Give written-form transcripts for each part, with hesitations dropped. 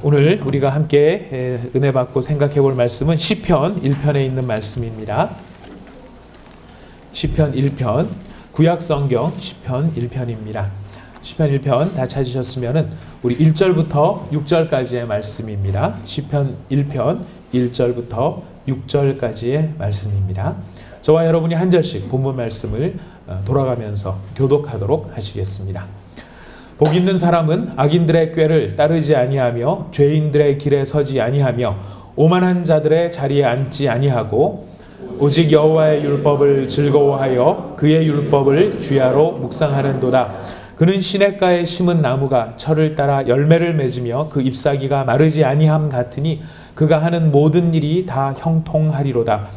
오늘 우리가 함께 은혜 받고 생각해 볼 말씀은 시편 1편에 있는 말씀입니다. 시편 1편, 구약 성경 시편 1편입니다. 시편 1편 다 찾으셨으면은 우리 1절부터 6절까지의 말씀입니다. 시편 1편 1절부터 6절까지의 말씀입니다. 저와 여러분이 한 절씩 본문 말씀을 돌아가면서 교독하도록 하시겠습니다. 복 있는 사람은 악인들의 꾀를 따르지 아니하며 죄인들의 길에 서지 아니하며 오만한 자들의 자리에 앉지 아니하고 오직 여호와의 율법을 즐거워하여 그의 율법을 주야로 묵상하는도다. 그는 시냇가에 심은 나무가 철을 따라 열매를 맺으며 그 잎사귀가 마르지 아니함 같으니 그가 하는 모든 일이 다 형통하리로다.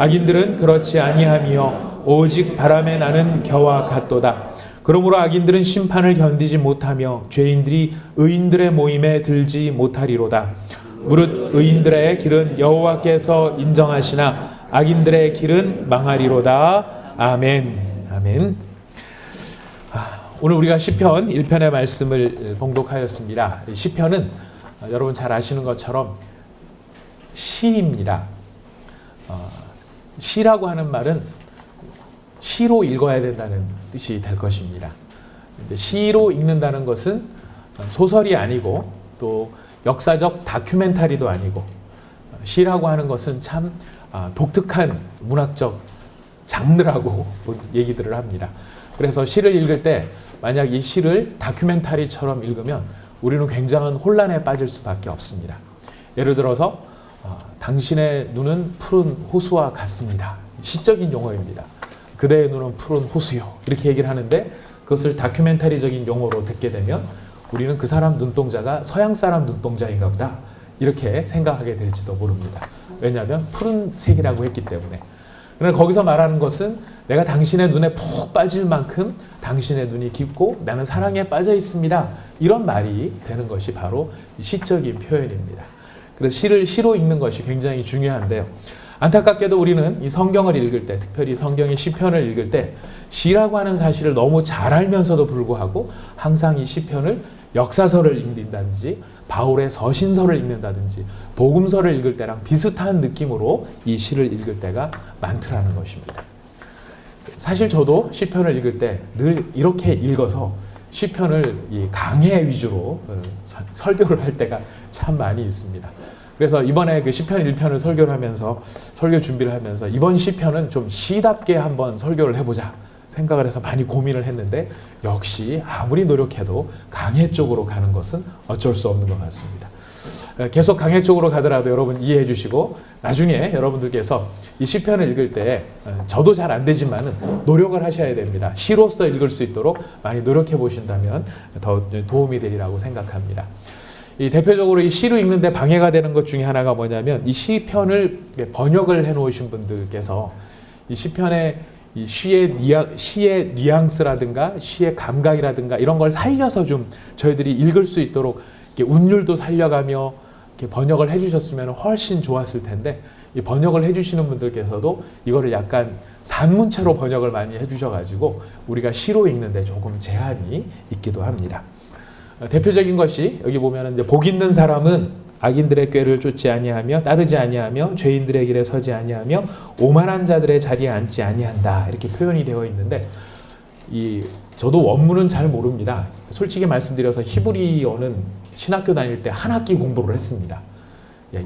악인들은 그렇지 아니하며 오직 바람에 나는 겨와 같도다. 그러므로 악인들은 심판을 견디지 못하며 죄인들이 의인들의 모임에 들지 못하리로다. 무릇 의인들의 길은 여호와께서 인정하시나 악인들의 길은 망하리로다. 아멘. 아멘. 오늘 우리가 시편 1편의 말씀을 봉독하였습니다. 시편은 여러분 잘 아시는 것처럼 시입니다. 시라고 하는 말은 시로 읽어야 된다는 뜻이 될 것입니다. 시로 읽는다는 것은 소설이 아니고 또 역사적 다큐멘터리도 아니고 시라고 하는 것은 참 독특한 문학적 장르라고 얘기들을 합니다. 그래서 시를 읽을 때 만약 이 시를 다큐멘터리처럼 읽으면 우리는 굉장한 혼란에 빠질 수밖에 없습니다. 예를 들어서 당신의 눈은 푸른 호수와 같습니다. 시적인 용어입니다. 그대의 눈은 푸른 호수요. 이렇게 얘기를 하는데 그것을 다큐멘터리적인 용어로 듣게 되면 우리는 그 사람 눈동자가 서양 사람 눈동자인가 보다 이렇게 생각하게 될지도 모릅니다. 왜냐하면 푸른색이라고 했기 때문에. 그러나 거기서 말하는 것은 내가 당신의 눈에 푹 빠질 만큼 당신의 눈이 깊고 나는 사랑에 빠져 있습니다. 이런 말이 되는 것이 바로 시적인 표현입니다. 그래서 시를 시로 읽는 것이 굉장히 중요한데요. 안타깝게도 우리는 이 성경을 읽을 때, 특별히 성경의 시편을 읽을 때 시라고 하는 사실을 너무 잘 알면서도 불구하고 항상 이 시편을 역사서를 읽는다든지 바울의 서신서를 읽는다든지 복음서를 읽을 때랑 비슷한 느낌으로 이 시를 읽을 때가 많더라는 것입니다. 사실 저도 시편을 읽을 때 늘 이렇게 읽어서 시편을 이 강해 위주로 설교를 할 때가 참 많이 있습니다. 그래서 이번에 그 시편 1편을 설교를 하면서 설교 준비를 하면서 이번 시편은 좀 시답게 한번 설교를 해보자 생각을 해서 많이 고민을 했는데 역시 아무리 노력해도 강해 쪽으로 가는 것은 어쩔 수 없는 것 같습니다. 계속 강해 쪽으로 가더라도 여러분 이해해 주시고 나중에 여러분들께서 이 시편을 읽을 때 저도 잘 안 되지만은 노력을 하셔야 됩니다. 시로서 읽을 수 있도록 많이 노력해 보신다면 더 도움이 되리라고 생각합니다. 이 대표적으로 이 시로 읽는데 방해가 되는 것 중에 하나가 뭐냐면 이 시편을 번역을 해 놓으신 분들께서 이 시편의 이 시의 뉘앙스라든가 시의 감각이라든가 이런 걸 살려서 좀 저희들이 읽을 수 있도록 이렇게 운율도 살려가며 이렇게 번역을 해주셨으면 훨씬 좋았을 텐데 이 번역을 해주시는 분들께서도 이거를 약간 산문체로 번역을 많이 해주셔가지고 우리가 시로 읽는데 조금 제한이 있기도 합니다. 대표적인 것이 여기 보면 이제 복 있는 사람은 악인들의 꾀를 쫓지 아니하며 따르지 아니하며 죄인들의 길에 서지 아니하며 오만한 자들의 자리에 앉지 아니한다 이렇게 표현이 되어 있는데 저도 원문은 잘 모릅니다. 솔직히 말씀드려서 히브리어는 신학교 다닐 때 한 학기 공부를 했습니다.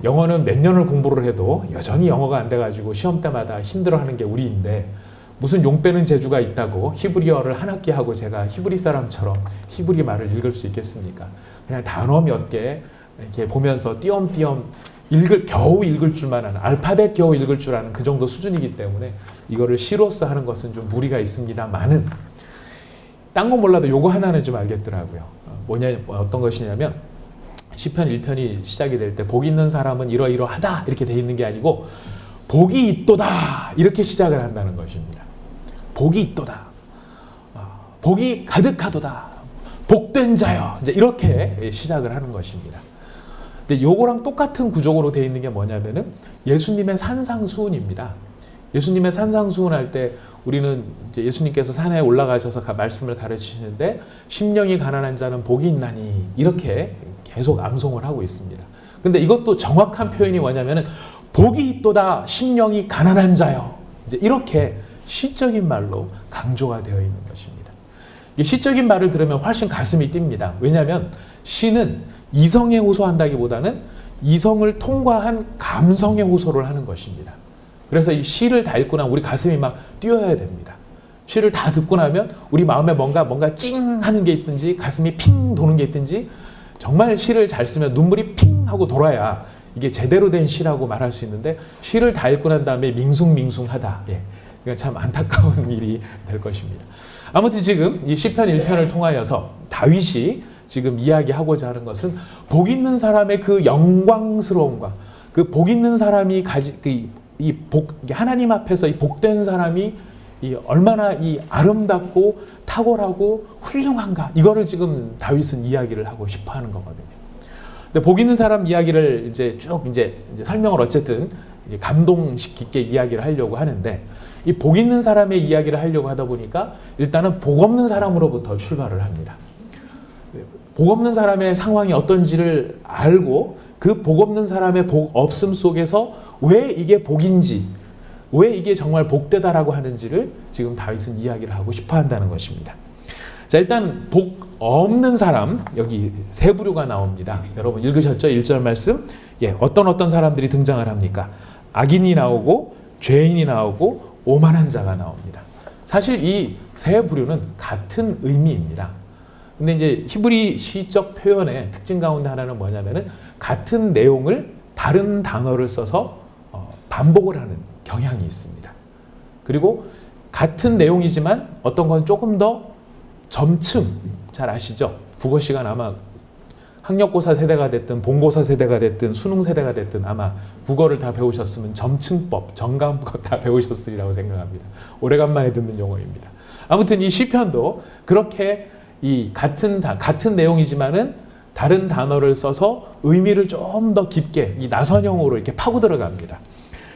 영어는 몇 년을 공부를 해도 여전히 영어가 안 돼가지고 시험 때마다 힘들어하는 게 우리인데 무슨 용 빼는 재주가 있다고 히브리어를 한 학기 하고 제가 히브리 사람처럼 히브리 말을 읽을 수 있겠습니까? 그냥 단어 몇 개 이렇게 보면서 띄엄띄엄 겨우 읽을 줄만 아는 알파벳 겨우 읽을 줄 아는 그 정도 수준이기 때문에 이거를 시로서 하는 것은 좀 무리가 있습니다만은 딴 건 몰라도 요거 하나는 좀 알겠더라고요. 어떤 것이냐면 시편 1편이 시작이 될 때 복 있는 사람은 이러이러하다 이렇게 돼 있는 게 아니고 복이 있도다 이렇게 시작을 한다는 것입니다. 복이 있도다. 복이 가득하도다. 복된 자여. 이제 이렇게 시작을 하는 것입니다. 근데 요거랑 똑같은 구조로 되어 있는 게 뭐냐면은 예수님의 산상수훈입니다. 예수님의 산상수훈할 때 우리는 이제 예수님께서 산에 올라가셔서 말씀을 가르치시는데 심령이 가난한 자는 복이 있나니 이렇게 계속 암송을 하고 있습니다. 근데 이것도 정확한 표현이 뭐냐면은 복이 있도다 심령이 가난한 자여. 이제 이렇게 시적인 말로 강조가 되어 있는 것입니다. 이 시적인 말을 들으면 훨씬 가슴이 뜁니다. 왜냐하면 시는 이성에 호소한다기보다는 이성을 통과한 감성에 호소를 하는 것입니다. 그래서 이 시를 다 읽고 나면 우리 가슴이 막 뛰어야 됩니다. 시를 다 듣고 나면 우리 마음에 뭔가 찡 하는 게 있든지 가슴이 핑 도는 게 있든지 정말 시를 잘 쓰면 눈물이 핑 하고 돌아야 이게 제대로 된 시라고 말할 수 있는데 시를 다 읽고 난 다음에 밍숭밍숭하다. 예. 이건 참 안타까운 일이 될 것입니다. 아무튼 지금 이 시편 1편을 통하여서 다윗이 지금 이야기하고자 하는 것은 복 있는 사람의 그 영광스러움과 그 복 있는 사람이 하나님 앞에서 이 복된 사람이 얼마나 이 아름답고 탁월하고 훌륭한가 이거를 지금 다윗은 이야기를 하고 싶어 하는 거거든요. 근데 복 있는 사람 이야기를 이제 설명을 어쨌든 감동 깊게 이야기를 하려고 하는데 이 복 있는 사람의 이야기를 하려고 하다 보니까 일단은 복 없는 사람으로부터 출발을 합니다. 복 없는 사람의 상황이 어떤지를 알고 그 복 없는 사람의 복 없음 속에서 왜 이게 복인지, 왜 이게 정말 복되다라고 하는지를 지금 다윗은 이야기를 하고 싶어 한다는 것입니다. 자, 일단 복 없는 사람, 여기 세 부류가 나옵니다. 여러분 읽으셨죠? 1절 말씀. 예, 어떤 사람들이 등장을 합니까? 악인이 나오고 죄인이 나오고 오만한 자가 나옵니다. 사실 이 세 부류는 같은 의미입니다. 근데 이제 히브리 시적 표현의 특징 가운데 하나는 뭐냐면은 같은 내용을 다른 단어를 써서 반복을 하는 경향이 있습니다. 그리고 같은 내용이지만 어떤 건 조금 더 점층, 잘 아시죠? 국어 시간 아마 학력고사 세대가 됐든 본고사 세대가 됐든 수능 세대가 됐든 아마 국어를 다 배우셨으면 점층법, 정감법 다 배우셨으리라고 생각합니다. 오래간만에 듣는 용어입니다. 아무튼 이 시편도 그렇게 이 같은 내용이지만은 다른 단어를 써서 의미를 좀 더 깊게 이 나선형으로 이렇게 파고 들어갑니다.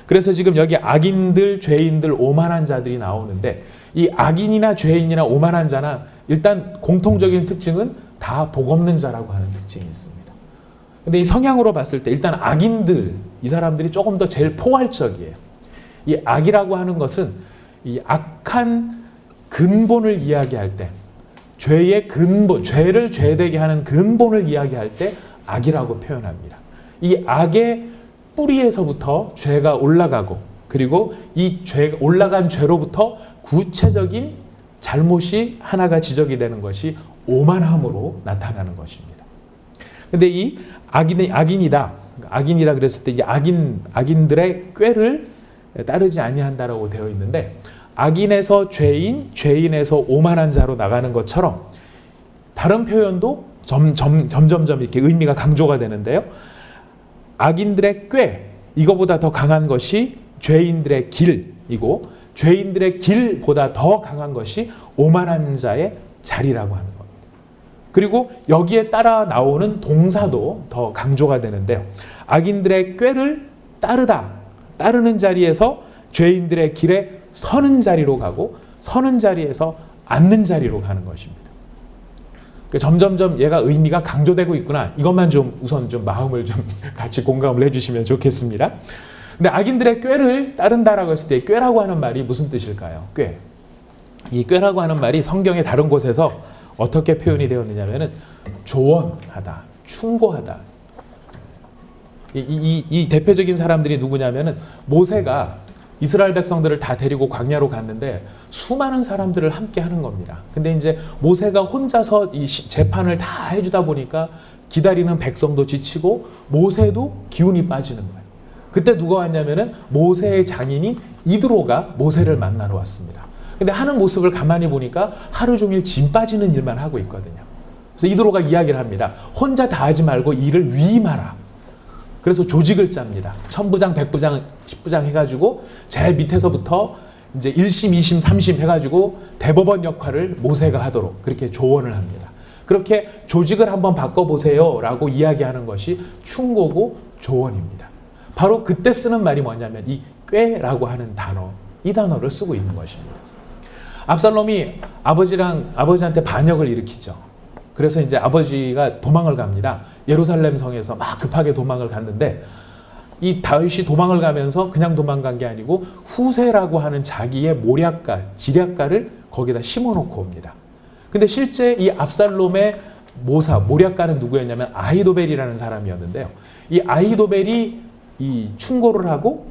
그래서 지금 여기 악인들, 죄인들, 오만한 자들이 나오는데 이 악인이나 죄인이나 오만한 자나 일단 공통적인 특징은 다 복 없는 자라고 하는 특징이 있습니다. 근데 이 성향으로 봤을 때 일단 악인들, 이 사람들이 조금 더 제일 포괄적이에요. 이 악이라고 하는 것은 이 악한 근본을 이야기할 때 죄의 근본, 죄를 죄되게 하는 근본을 이야기할 때 악이라고 표현합니다. 이 악의 뿌리에서부터 죄가 올라가고 그리고 이 올라간 죄로부터 구체적인 잘못이 하나가 지적이 되는 것이 오만함으로 나타나는 것입니다. 근데 이 악인이다 그랬을 때 이 악인들의 꾀를 따르지 아니한다라고 되어 있는데 악인에서 죄인, 죄인에서 오만한 자로 나가는 것처럼 다른 표현도 점점점 이렇게 의미가 강조가 되는데요. 악인들의 꾀, 이거보다 더 강한 것이 죄인들의 길이고 죄인들의 길보다 더 강한 것이 오만한 자의 자리라고 하는 겁니다. 그리고 여기에 따라 나오는 동사도 더 강조가 되는데요. 악인들의 꾀를 따르는 자리에서 죄인들의 길에 서는 자리로 가고 서는 자리에서 앉는 자리로 가는 것입니다. 점점점 얘가 의미가 강조되고 있구나. 이것만 좀 우선 좀 마음을 좀 같이 공감을 해주시면 좋겠습니다. 근데 악인들의 꾀를 따른다라고 했을 때 꾀라고 하는 말이 무슨 뜻일까요? 꾀. 이 꾀라고 하는 말이 성경의 다른 곳에서 어떻게 표현이 되었느냐면은 조언하다, 충고하다. 이 대표적인 사람들이 누구냐면은 모세가 이스라엘 백성들을 다 데리고 광야로 갔는데 수많은 사람들을 함께 하는 겁니다. 근데 이제 모세가 혼자서 이 재판을 다 해주다 보니까 기다리는 백성도 지치고 모세도 기운이 빠지는 거예요. 그때 누가 왔냐면은 모세의 장인인 이드로가 모세를 만나러 왔습니다. 근데 하는 모습을 가만히 보니까 하루 종일 짐 빠지는 일만 하고 있거든요. 그래서 이드로가 이야기를 합니다. 혼자 다 하지 말고 일을 위임하라. 그래서 조직을 짭니다. 1000부장, 100부장, 10부장 해가지고 제일 밑에서부터 이제 1심, 2심, 3심 해가지고 대법원 역할을 모세가 하도록 그렇게 조언을 합니다. 그렇게 조직을 한번 바꿔보세요 라고 이야기하는 것이 충고고 조언입니다. 바로 그때 쓰는 말이 뭐냐면 이 꾀라고 하는 단어, 이 단어를 쓰고 있는 것입니다. 압살롬이 아버지한테 반역을 일으키죠. 그래서 이제 아버지가 도망을 갑니다. 예루살렘 성에서 막 급하게 도망을 갔는데 이 다윗이 도망을 가면서 그냥 도망간 게 아니고 후세라고 하는 자기의 모략가, 지략가를 거기다 심어놓고 옵니다. 근데 실제 이 압살롬의 모략가는 누구였냐면 아히도벨이라는 사람이었는데요. 이 아히도벨이 이 충고를 하고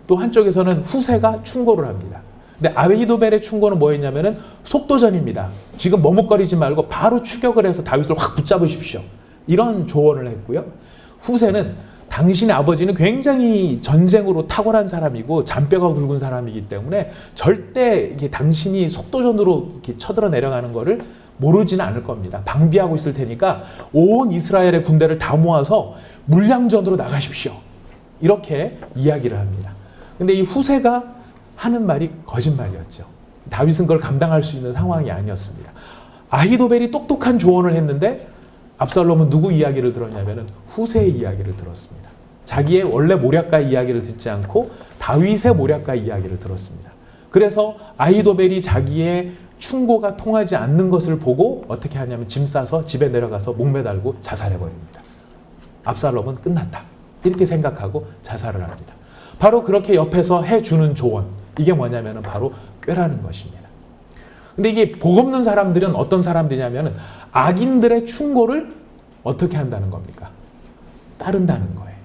또 한쪽에서는 후세가 충고를 합니다. 근데 아히도벨의 충고는 뭐였냐면은 속도전입니다. 지금 머뭇거리지 말고 바로 추격을 해서 다윗을 확 붙잡으십시오. 이런 조언을 했고요. 후세는 당신의 아버지는 굉장히 전쟁으로 탁월한 사람이고 잔뼈가 굵은 사람이기 때문에 절대 이게 당신이 속도전으로 이렇게 쳐들어 내려가는 거를 모르지는 않을 겁니다. 방비하고 있을 테니까 온 이스라엘의 군대를 다 모아서 물량전으로 나가십시오. 이렇게 이야기를 합니다. 근데 이 후세가 하는 말이 거짓말이었죠. 다윗은 그걸 감당할 수 있는 상황이 아니었습니다. 아히도벨이 똑똑한 조언을 했는데 압살롬은 누구 이야기를 들었냐면은 후세의 이야기를 들었습니다. 자기의 원래 모략가 이야기를 듣지 않고 다윗의 모략가 이야기를 들었습니다. 그래서 아히도벨이 자기의 충고가 통하지 않는 것을 보고 어떻게 하냐면 짐 싸서 집에 내려가서 목매달고 자살해버립니다. 압살롬은 끝났다. 이렇게 생각하고 자살을 합니다. 바로 그렇게 옆에서 해주는 조언. 이게 뭐냐면은 바로 꾀라는 것입니다. 근데 이게 복 없는 사람들은 어떤 사람들이냐면은 악인들의 충고를 어떻게 한다는 겁니까? 따른다는 거예요.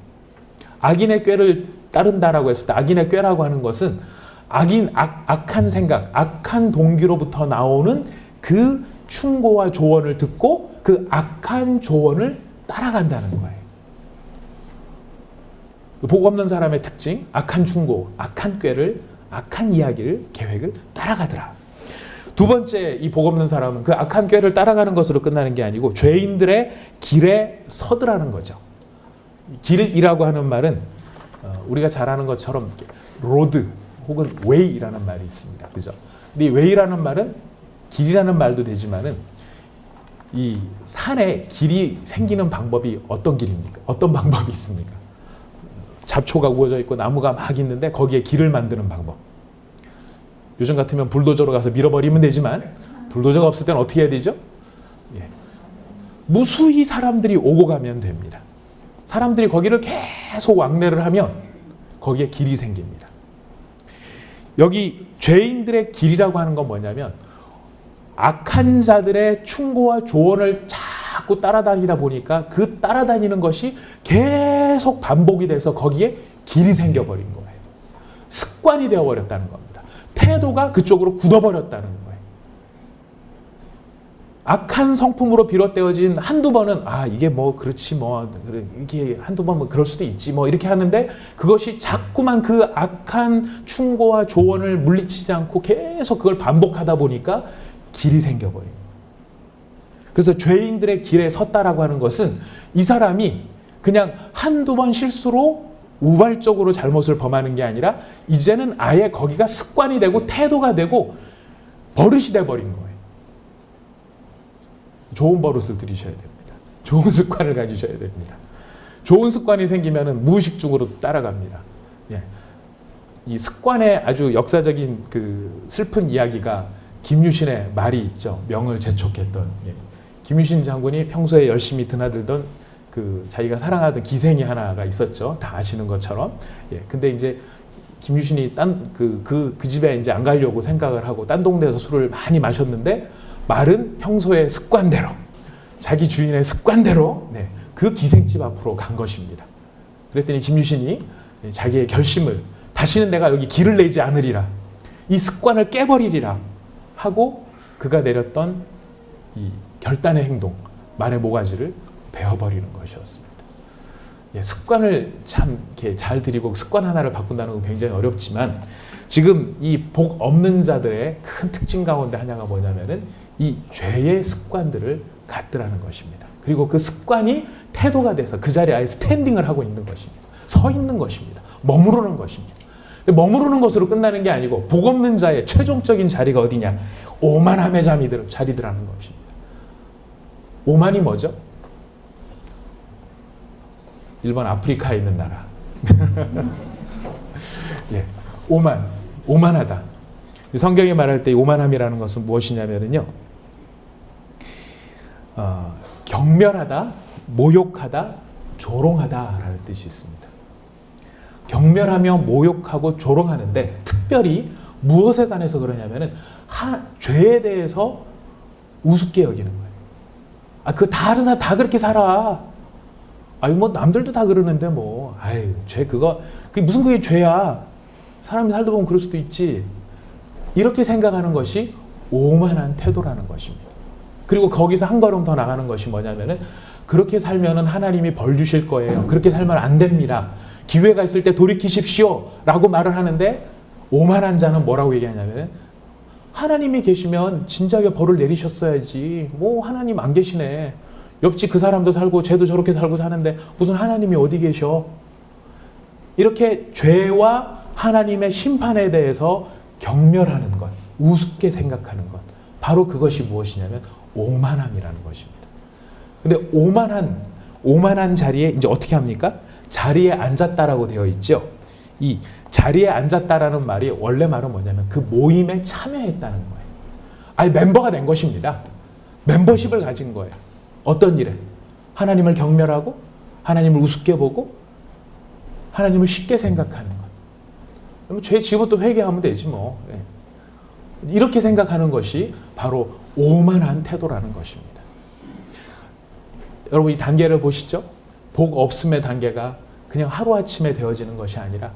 악인의 꾀를 따른다라고 했을 때 악인의 꾀라고 하는 것은 악한 생각, 악한 동기로부터 나오는 그 충고와 조언을 듣고 그 악한 조언을 따라간다는 거예요. 복 없는 사람의 특징, 악한 충고, 악한 꾀를, 악한 이야기를, 계획을 따라가더라. 두 번째, 이 복 없는 사람은 그 악한 꾀를 따라가는 것으로 끝나는 게 아니고 죄인들의 길에 서더라는 거죠. 길이라고 하는 말은 우리가 잘 아는 것처럼 로드 혹은 웨이라는 말이 있습니다. 그죠? 근데 이 웨이라는 말은 길이라는 말도 되지만은 이 산에 길이 생기는 방법이 어떤 길입니까? 어떤 방법이 있습니까? 잡초가 우거져 있고 나무가 막 있는데 거기에 길을 만드는 방법. 요즘 같으면 불도저로 가서 밀어버리면 되지만 불도저가 없을 때는 어떻게 해야 되죠? 예. 무수히 사람들이 오고 가면 됩니다. 사람들이 거기를 계속 왕래를 하면 거기에 길이 생깁니다. 여기 죄인들의 길이라고 하는 건 뭐냐면 악한 자들의 충고와 조언을 자꾸 따라다니다 보니까 그 따라다니는 것이 계속 반복이 돼서 거기에 길이 생겨버린 거예요. 습관이 되어버렸다는 겁니다. 태도가 그쪽으로 굳어버렸다는 거예요. 악한 성품으로 비롯되어진 한두 번은 이게 뭐 그렇지 뭐 이게 한두 번 뭐 그럴 수도 있지 뭐 이렇게 하는데 그것이 자꾸만 그 악한 충고와 조언을 물리치지 않고 계속 그걸 반복하다 보니까 길이 생겨버린 거예요. 그래서 죄인들의 길에 섰다라고 하는 것은 이 사람이 그냥 한두 번 실수로 우발적으로 잘못을 범하는 게 아니라 이제는 아예 거기가 습관이 되고 태도가 되고 버릇이 돼버린 거예요. 좋은 버릇을 들이셔야 됩니다. 좋은 습관을 가지셔야 됩니다. 좋은 습관이 생기면 무의식적으로 따라갑니다. 예. 이 습관의 아주 역사적인 그 슬픈 이야기가 김유신의 말이 있죠. 명을 재촉했던. 예. 김유신 장군이 평소에 열심히 드나들던 그 자기가 사랑하던 기생이 하나가 있었죠. 다 아시는 것처럼. 예. 근데 이제 김유신이 그 집에 이제 안 가려고 생각을 하고 딴 동네에서 술을 많이 마셨는데 말은 평소의 습관대로 자기 주인의 습관대로 그 기생집 앞으로 간 것입니다. 그랬더니 김유신이 자기의 결심을 다시는 내가 여기 길을 내지 않으리라. 이 습관을 깨버리리라 하고 그가 내렸던 이 결단의 행동, 말의 모가지를 베어버리는 것이었습니다. 예, 습관을 참 이렇게 잘 들이고 습관 하나를 바꾼다는 건 굉장히 어렵지만 지금 이 복 없는 자들의 큰 특징 가운데 하나가 뭐냐면은 이 죄의 습관들을 갖더라는 것입니다. 그리고 그 습관이 태도가 돼서 그 자리에 아예 스탠딩을 하고 있는 것입니다. 서 있는 것입니다. 머무르는 것입니다. 근데 머무르는 것으로 끝나는 게 아니고 복 없는 자의 최종적인 자리가 어디냐? 오만함의 자리더라는 것입니다. 오만이 뭐죠? 일본 아프리카에 있는 나라. 예, 오만. 오만하다. 성경이 말할 때 오만함이라는 것은 무엇이냐면요, 경멸하다, 모욕하다, 조롱하다라는 뜻이 있습니다. 경멸하며 모욕하고 조롱하는데 특별히 무엇에 관해서 그러냐면은 죄에 대해서 우습게 여기는 거예요. 그 다른 사람 다 그렇게 살아. 뭐 남들도 다 그러는데 뭐, 죄 그게 무슨 그게 죄야. 사람이 살다 보면 그럴 수도 있지. 이렇게 생각하는 것이 오만한 태도라는 것입니다. 그리고 거기서 한 걸음 더 나가는 것이 뭐냐면은 그렇게 살면은 하나님이 벌 주실 거예요. 그렇게 살면 안 됩니다. 기회가 있을 때 돌이키십시오. 라고 말을 하는데 오만한 자는 뭐라고 얘기하냐면은 하나님이 계시면 진작에 벌을 내리셨어야지. 뭐 하나님 안 계시네. 옆집 그 사람도 살고 쟤도 저렇게 살고 사는데 무슨 하나님이 어디 계셔? 이렇게 죄와 하나님의 심판에 대해서 경멸하는 것, 우습게 생각하는 것, 바로 그것이 무엇이냐면 오만함이라는 것입니다. 근데 오만한 자리에 이제 어떻게 합니까? 자리에 앉았다라고 되어 있죠. 이 자리에 앉았다라는 말이 원래 말은 뭐냐면 그 모임에 참여했다는 거예요. 멤버가 된 것입니다. 멤버십을 가진 거예요. 어떤 일에? 하나님을 경멸하고 하나님을 우습게 보고 하나님을 쉽게 생각하는 것. 그럼 죄 지으면 또 회개하면 되지 뭐. 이렇게 생각하는 것이 바로 오만한 태도라는 것입니다. 여러분 이 단계를 보시죠. 복 없음의 단계가 그냥 하루아침에 되어지는 것이 아니라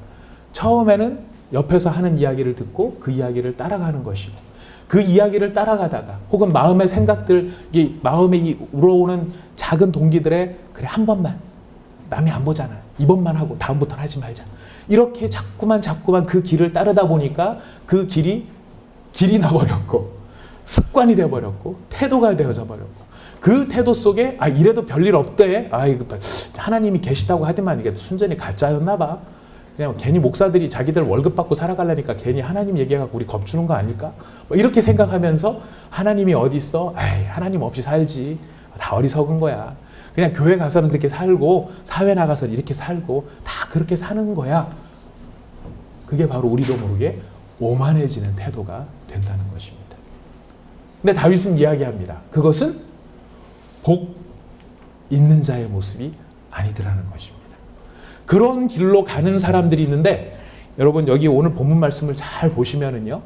처음에는 옆에서 하는 이야기를 듣고 그 이야기를 따라가는 것이고 그 이야기를 따라가다가 혹은 마음의 생각들, 마음에 우러오는 작은 동기들에 그래 한 번만, 남이 안 보잖아. 이번만 하고 다음부터는 하지 말자. 이렇게 자꾸만 그 길을 따르다 보니까 그 길이 나버렸고 습관이 되어버렸고 태도가 되어져 버렸고 그 태도 속에 이래도 별일 없대. 하나님이 계시다고 하더만 이게 순전히 가짜였나 봐. 그냥 괜히 목사들이 자기들 월급 받고 살아가려니까 괜히 하나님 얘기해갖고 우리 겁주는 거 아닐까? 이렇게 생각하면서 하나님이 어디 있어? 하나님 없이 살지. 다 어리석은 거야. 그냥 교회 가서는 그렇게 살고 사회 나가서는 이렇게 살고 다 그렇게 사는 거야. 그게 바로 우리도 모르게 오만해지는 태도가 된다는 것입니다. 근데 다윗은 이야기합니다. 그것은 복 있는 자의 모습이 아니더라는 것입니다. 그런 길로 가는 사람들이 있는데 여러분 여기 오늘 본문 말씀을 잘 보시면은요.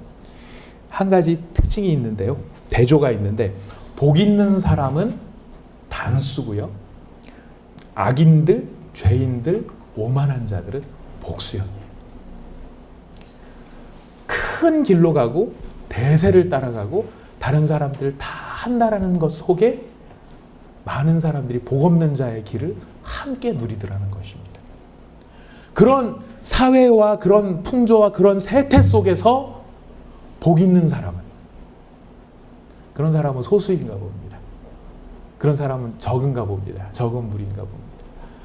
한 가지 특징이 있는데요. 대조가 있는데 복 있는 사람은 단수고요. 악인들, 죄인들, 오만한 자들은 복수형이에요. 큰 길로 가고 대세를 따라가고 다른 사람들을 다 한다라는 것 속에 많은 사람들이 복 없는 자의 길을 함께 누리더라는 것입니다. 그런 사회와 그런 풍조와 그런 세태 속에서 복 있는 사람은 그런 사람은 소수인가 봅니다. 그런 사람은 적은가 봅니다. 적은 무리인가 봅니다.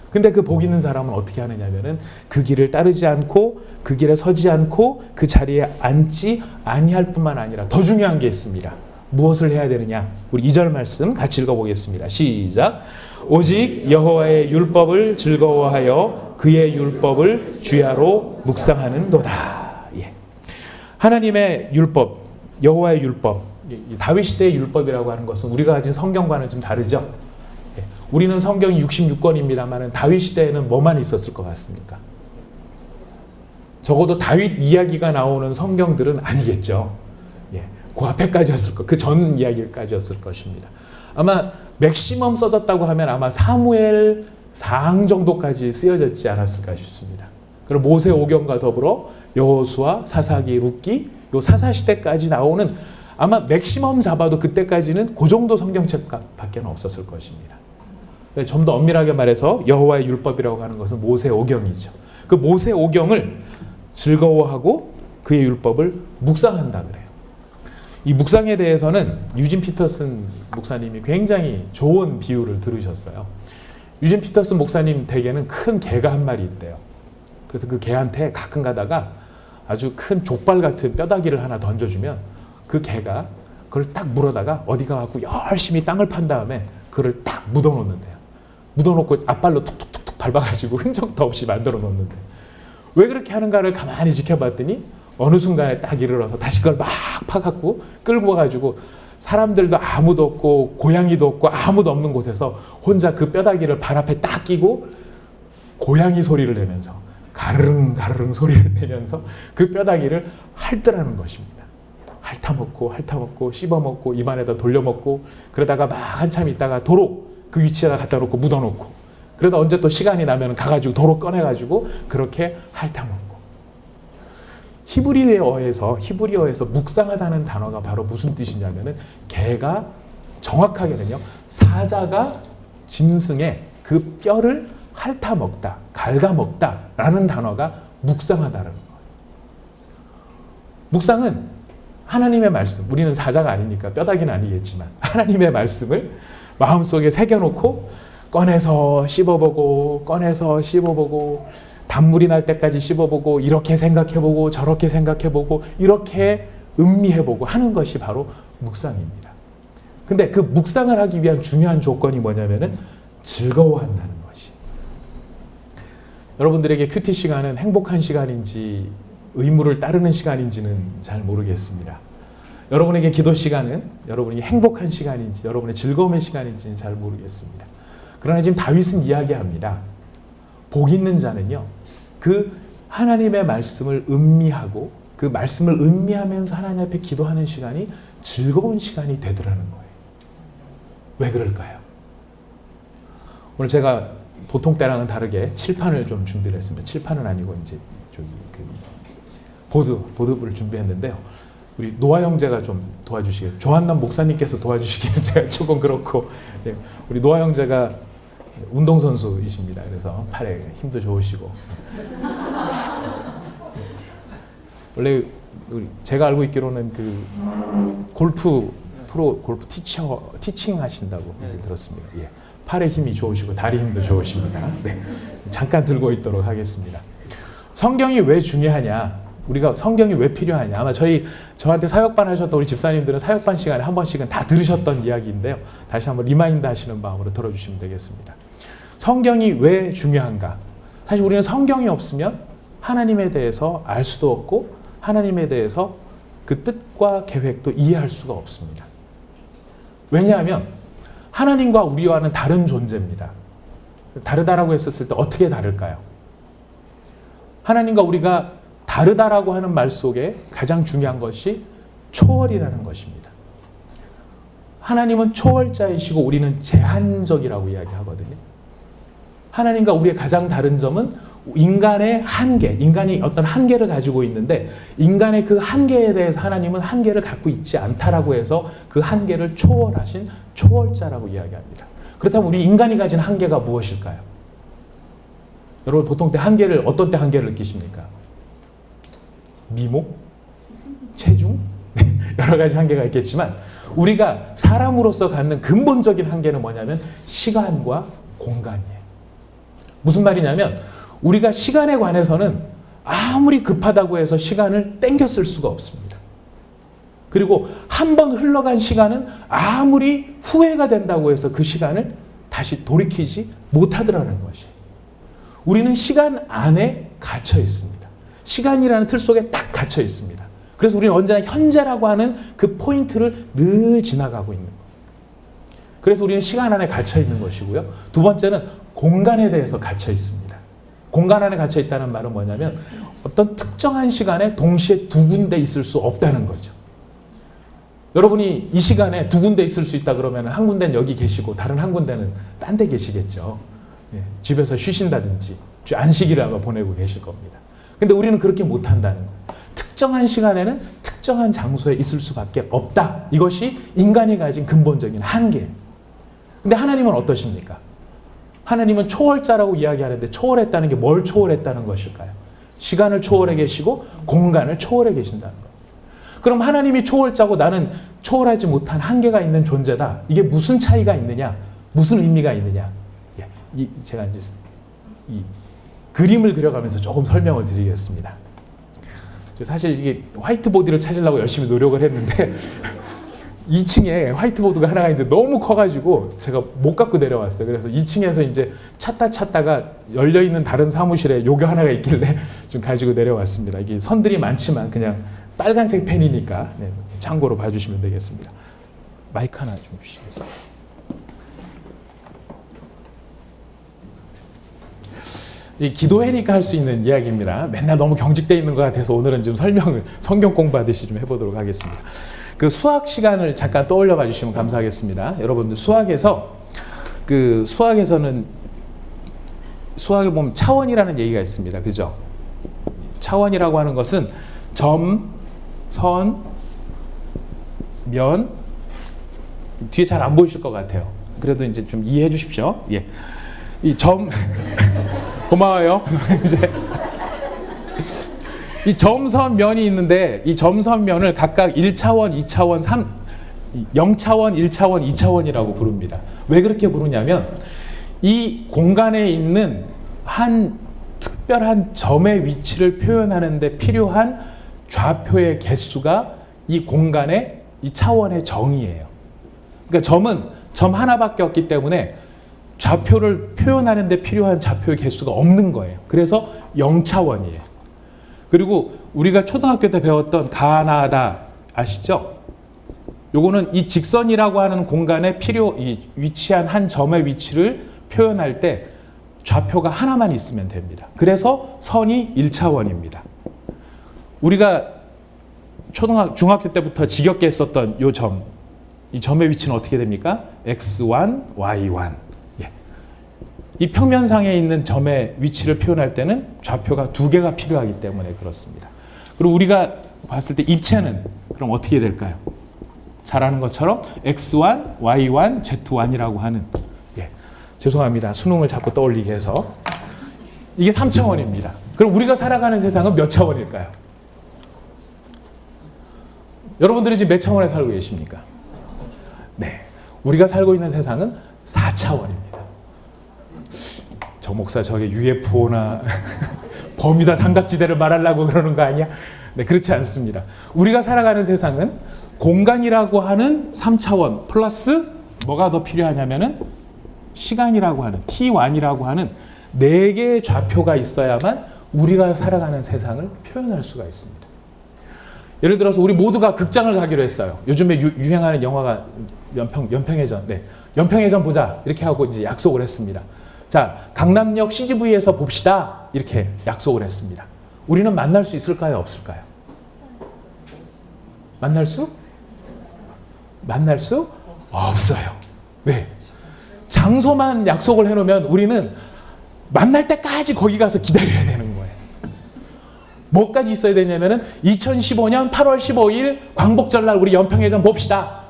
근데 그 복 있는 사람은 어떻게 하느냐면은 그 길을 따르지 않고 그 길에 서지 않고 그 자리에 앉지 아니할 뿐만 아니라 더 중요한 게 있습니다. 무엇을 해야 되느냐? 우리 2절 말씀 같이 읽어보겠습니다. 시작. 오직 여호와의 율법을 즐거워하여 그의 율법을 주야로 묵상하는도다. 예. 하나님의 율법, 여호와의 율법, 다윗 시대의 율법이라고 하는 것은 우리가 가진 성경과는 좀 다르죠. 예. 우리는 성경이 66권입니다만 다윗 시대에는 뭐만 있었을 것 같습니까? 적어도 다윗 이야기가 나오는 성경들은 아니겠죠. 예. 그 앞에까지였을 것, 그 전 이야기까지였을 것입니다. 아마 맥시멈 써졌다고 하면 아마 사무엘 4장 정도까지 쓰여졌지 않았을까 싶습니다. 그리고 모세 오경과 더불어 여호수아, 사사기, 룻기, 요 사사 시대까지 나오는 아마 맥시멈 잡아도 그때까지는 그 정도 성경책밖에 없었을 것입니다. 좀 더 엄밀하게 말해서 여호와의 율법이라고 하는 것은 모세 오경이죠. 그 모세 오경을 즐거워하고 그의 율법을 묵상한다 그래요. 이 묵상에 대해서는 유진 피터슨 목사님이 굉장히 좋은 비유를 들으셨어요. 유진 피터슨 목사님 댁에는 큰 개가 한 마리 있대요. 그래서 그 개한테 가끔 가다가 아주 큰 족발 같은 뼈다귀를 하나 던져주면 그 개가 그걸 딱 물어다가 어디 가갖고 열심히 땅을 판 다음에 그걸 딱 묻어놓는데요. 묻어놓고 앞발로 툭툭툭툭 밟아가지고 흔적도 없이 만들어 놓는데 왜 그렇게 하는가를 가만히 지켜봤더니 어느 순간에 딱 이르러서 다시 그걸 막 파갖고 끌고 와가지고 사람들도 아무도 없고 고양이도 없고 아무도 없는 곳에서 혼자 그 뼈다귀를 발 앞에 딱 끼고 고양이 소리를 내면서 가르릉 가르릉 소리를 내면서 그 뼈다귀를 핥더라는 것입니다. 핥아먹고 씹어먹고 입안에다 돌려먹고 그러다가 막 한참 있다가 도로 그 위치에다 갖다 놓고 묻어놓고 그러다 언제 또 시간이 나면 가가지고 도로 꺼내가지고 그렇게 핥아먹고. 히브리어에서 묵상하다는 단어가 바로 무슨 뜻이냐면은 개가 정확하게는요 사자가 짐승의 그 뼈를 핥아먹다, 갉아먹다라는 단어가 묵상하다는 거예요. 묵상은 하나님의 말씀, 우리는 사자가 아니니까 뼈다귀는 아니겠지만 하나님의 말씀을 마음속에 새겨놓고 꺼내서 씹어보고 단물이 날 때까지 씹어보고 이렇게 생각해보고 저렇게 생각해보고 이렇게 음미해보고 하는 것이 바로 묵상입니다. 근데 그 묵상을 하기 위한 중요한 조건이 뭐냐면은 즐거워한다는 것이. 여러분들에게 큐티 시간은 행복한 시간인지 의무를 따르는 시간인지는 잘 모르겠습니다. 여러분에게 기도 시간은 여러분이 행복한 시간인지 여러분의 즐거움의 시간인지는 잘 모르겠습니다. 그러나 지금 다윗은 이야기합니다. 복 있는 자는요, 그 하나님의 말씀을 음미하고 그 말씀을 음미하면서 하나님 앞에 기도하는 시간이 즐거운 시간이 되더라는 거예요. 왜 그럴까요? 오늘 제가 보통 때랑은 다르게 칠판을 좀 준비를 했습니다. 칠판은 아니고 이제 저기 보드를 준비했는데요. 우리 노아 형제가 좀 도와주시겠어요? 조한남 목사님께서 도와주시기는 제가 조금 그렇고, 예, 우리 노아 형제가 운동선수이십니다. 그래서 팔에 힘도 좋으시고. 원래 제가 알고 있기로는 그 골프 티칭 하신다고 들었습니다. 예. 팔에 힘이 좋으시고 다리 힘도 좋으십니다. 네. 잠깐 들고 있도록 하겠습니다. 성경이 왜 중요하냐? 우리가 성경이 왜 필요하냐? 아마 저한테 사역반 하셨던 우리 집사님들은 사역반 시간에 한 번씩은 다 들으셨던 이야기인데요. 다시 한번 리마인드 하시는 마음으로 들어주시면 되겠습니다. 성경이 왜 중요한가? 사실 우리는 성경이 없으면 하나님에 대해서 알 수도 없고 하나님에 대해서 그 뜻과 계획도 이해할 수가 없습니다. 왜냐하면 하나님과 우리와는 다른 존재입니다. 다르다라고 했었을 때 어떻게 다를까요? 하나님과 우리가 다르다라고 하는 말 속에 가장 중요한 것이 초월이라는 것입니다. 하나님은 초월자이시고 우리는 제한적이라고 이야기하거든요. 하나님과 우리의 가장 다른 점은 인간의 한계, 인간이 어떤 한계를 가지고 있는데 인간의 그 한계에 대해서 하나님은 한계를 갖고 있지 않다라고 해서 그 한계를 초월하신 초월자라고 이야기합니다. 그렇다면 우리 인간이 가진 한계가 무엇일까요? 여러분 보통 어떤 때 한계를 느끼십니까? 미모? 체중? 여러 가지 한계가 있겠지만 우리가 사람으로서 갖는 근본적인 한계는 뭐냐면 시간과 공간이에요. 무슨 말이냐면 우리가 시간에 관해서는 아무리 급하다고 해서 시간을 땡겨 쓸 수가 없습니다. 그리고 한 번 흘러간 시간은 아무리 후회가 된다고 해서 그 시간을 다시 돌이키지 못하더라는 것이에요. 우리는 시간 안에 갇혀 있습니다. 시간이라는 틀 속에 딱 갇혀 있습니다. 그래서 우리는 언제나 현재라고 하는 그 포인트를 늘 지나가고 있는 거예요. 그래서 우리는 시간 안에 갇혀 있는 것이고요. 두 번째는 공간에 대해서 갇혀 있습니다. 공간 안에 갇혀 있다는 말은 뭐냐면 어떤 특정한 시간에 동시에 두 군데 있을 수 없다는 거죠. 여러분이 이 시간에 두 군데 있을 수 있다 그러면 한 군데는 여기 계시고 다른 한 군데는 딴 데 계시겠죠. 예, 집에서 쉬신다든지 안식일을 아마 보내고 계실 겁니다. 근데 우리는 그렇게 못한다는 거예요. 특정한 시간에는 특정한 장소에 있을 수밖에 없다. 이것이 인간이 가진 근본적인 한계. 근데 하나님은 어떠십니까? 하나님은 초월자라고 이야기하는데 초월했다는 게 뭘 초월했다는 것일까요? 시간을 초월해 계시고 공간을 초월해 계신다는 것. 그럼 하나님이 초월자고 나는 초월하지 못한 한계가 있는 존재다. 이게 무슨 차이가 있느냐? 무슨 의미가 있느냐? 제가 이제 이 그림을 그려가면서 조금 설명을 드리겠습니다. 사실 이게 화이트보드를 찾으려고 열심히 노력을 했는데 2층에 화이트보드가 하나가 있는데 너무 커가지고 제가 못 갖고 내려왔어요. 그래서 2층에서 이제 찾다가 열려있는 다른 사무실에 요게 하나가 있길래 좀 가지고 내려왔습니다. 이게 선들이 많지만 그냥 빨간색 펜이니까 네, 참고로 봐주시면 되겠습니다. 마이크 하나 좀 주시겠습니다. 이 기도회니까 할 수 있는 이야기입니다. 맨날 너무 경직되어 있는 것 같아서 오늘은 좀 설명을 성경 공부하듯이 좀 해보도록 하겠습니다. 그 수학 시간을 잠깐 떠올려 봐 주시면 감사하겠습니다. 여러분들 수학에서는 수학에 보면 차원이라는 얘기가 있습니다. 그죠? 차원이라고 하는 것은 점, 선, 면, 뒤에 잘 안 보이실 것 같아요. 그래도 이제 좀 이해해 주십시오. 예. 이 점, 고마워요. 이제 이 점선 면이 있는데 이 점선 면을 각각 1차원, 2차원, 0차원, 1차원, 2차원이라고 부릅니다. 왜 그렇게 부르냐면 이 공간에 있는 한 특별한 점의 위치를 표현하는 데 필요한 좌표의 개수가 이 공간의 이 차원의 정의예요. 그러니까 점은 점 하나밖에 없기 때문에 좌표를 표현하는 데 필요한 좌표의 개수가 없는 거예요. 그래서 0차원이에요. 그리고 우리가 초등학교 때 배웠던 가나다 아시죠? 요거는 이 직선이라고 하는 공간에 위치한 한 점의 위치를 표현할 때 좌표가 하나만 있으면 됩니다. 그래서 선이 1차원입니다. 우리가 중학교 때부터 지겹게 했었던 요 점, 이 점의 위치는 어떻게 됩니까? x1, y1. 예. 이 평면상에 있는 점의 위치를 표현할 때는 좌표가 두 개가 필요하기 때문에 그렇습니다. 그리고 우리가 봤을 때 입체는 그럼 어떻게 될까요? 잘 아는 것처럼 x1, y1, z1이라고 하는, 예. 죄송합니다. 수능을 자꾸 떠올리게 해서. 이게 3차원입니다. 그럼 우리가 살아가는 세상은 몇 차원일까요? 여러분들이 지금 몇 차원에 살고 계십니까? 네. 우리가 살고 있는 세상은 4차원입니다. 저 목사 저게 UFO나 버뮤다 삼각지대를 말하려고 그러는 거 아니야? 네, 그렇지 않습니다. 우리가 살아가는 세상은 공간이라고 하는 3차원 플러스 뭐가 더 필요하냐면은 시간이라고 하는 T1이라고 하는 4개의 좌표가 있어야만 우리가 살아가는 세상을 표현할 수가 있습니다. 예를 들어서 우리 모두가 극장을 가기로 했어요. 요즘에 유행하는 영화가 연평해전. 네. 연평해전 보자. 이렇게 하고 이제 약속을 했습니다. 자, 강남역 CGV에서 봅시다. 이렇게 약속을 했습니다. 우리는 만날 수 있을까요? 없을까요? 만날 수 없어요. 왜? 장소만 약속을 해놓으면 우리는 만날 때까지 거기 가서 기다려야 되는 거예요. 뭐까지 있어야 되냐면은 2015년 8월 15일 광복절날 우리 연평해전 봅시다.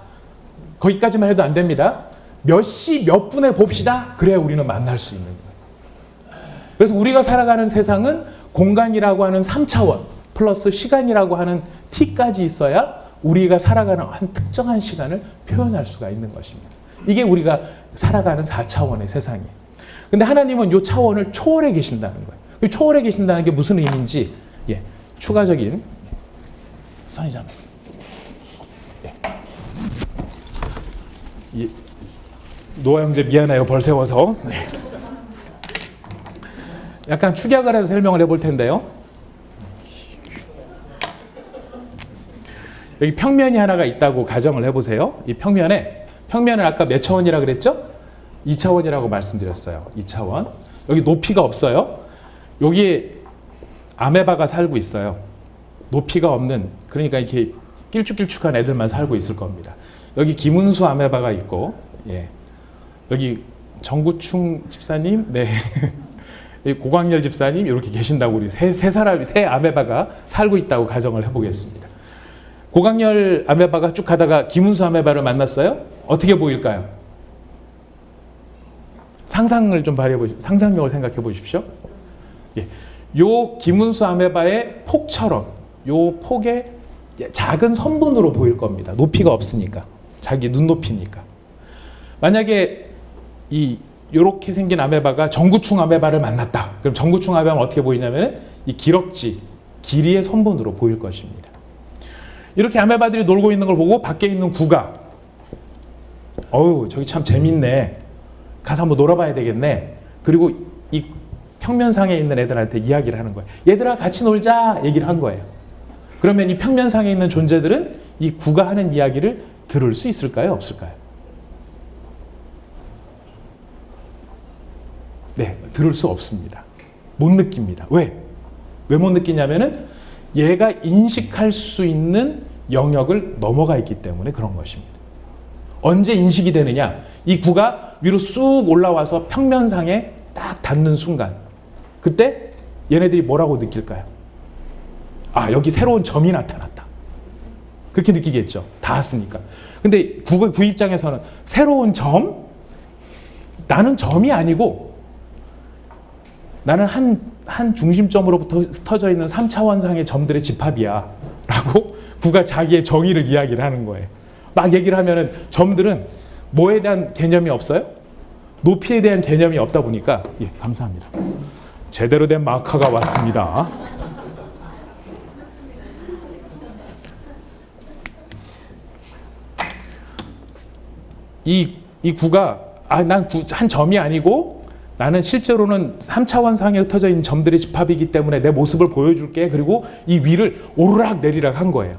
거기까지만 해도 안 됩니다. 몇 시 몇 분에 봅시다. 그래야 우리는 만날 수 있는 거예요. 그래서 우리가 살아가는 세상은 공간이라고 하는 3차원 플러스 시간이라고 하는 T까지 있어야 우리가 살아가는 한 특정한 시간을 표현할 수가 있는 것입니다. 이게 우리가 살아가는 4차원의 세상이에요. 근데 하나님은 이 차원을 초월해 계신다는 거예요. 초월해 계신다는 게 무슨 의미인지 추가적인 선이잖아요. 노아 형제 미안해요. 벌 세워서. 약간 축약을 해서 설명을 해볼 텐데요. 여기 평면이 하나가 있다고 가정을 해보세요. 이 평면을 아까 몇 차원이라고 그랬죠? 2차원이라고 말씀드렸어요. 2차원. 여기 높이가 없어요. 여기에 아메바가 살고 있어요. 높이가 없는, 그러니까 이렇게 길쭉길쭉한 애들만 살고 있을 겁니다. 여기 김은수 아메바가 있고, 예. 여기 정구충 집사님, 네. 고광열 집사님 이렇게 계신다고 우리 세 아메바가 살고 있다고 가정을 해보겠습니다. 고광열 아메바가 쭉 가다가 김은수 아메바를 만났어요. 어떻게 보일까요? 상상을 좀 상상력을 생각해 보십시오. 예. 요 김은수 아메바의 폭처럼 요 폭의 작은 선분으로 보일 겁니다. 높이가 없으니까. 자기 눈높이니까. 만약에 요렇게 생긴 아메바가 정구충 아메바를 만났다. 그럼 정구충 아메바는 어떻게 보이냐면 이 기럭지, 길이의 선분으로 보일 것입니다. 이렇게 아메바들이 놀고 있는 걸 보고 밖에 있는 구가 어우, 저기 참 재밌네. 가서 한번 놀아봐야 되겠네. 그리고 이 평면상에 있는 애들한테 이야기를 하는 거예요. 얘들아 같이 놀자 얘기를 한 거예요. 그러면 이 평면상에 있는 존재들은 이 구가 하는 이야기를 들을 수 있을까요? 없을까요? 네, 들을 수 없습니다. 못 느낍니다. 왜? 왜 못 느끼냐면은 얘가 인식할 수 있는 영역을 넘어가 있기 때문에 그런 것입니다. 언제 인식이 되느냐? 이 구가 위로 쑥 올라와서 평면상에 딱 닿는 순간, 그때 얘네들이 뭐라고 느낄까요? 아, 여기 새로운 점이 나타났다. 그렇게 느끼겠죠. 닿았으니까. 근데 구 입장에서는 새로운 점? 나는 점이 아니고 나는 한 중심점으로부터 흩어져 있는 3차원상의 점들의 집합이야. 라고 구가 자기의 정의를 이야기를 하는 거예요. 막 얘기를 하면은 점들은 뭐에 대한 개념이 없어요? 높이에 대한 개념이 없다 보니까, 예, 감사합니다. 제대로 된 마커가 왔습니다. 이 구가, 난 한 점이 아니고 나는 실제로는 3차원상에 흩어져 있는 점들의 집합이기 때문에 내 모습을 보여줄게. 그리고 이 위를 오르락 내리락 한 거예요.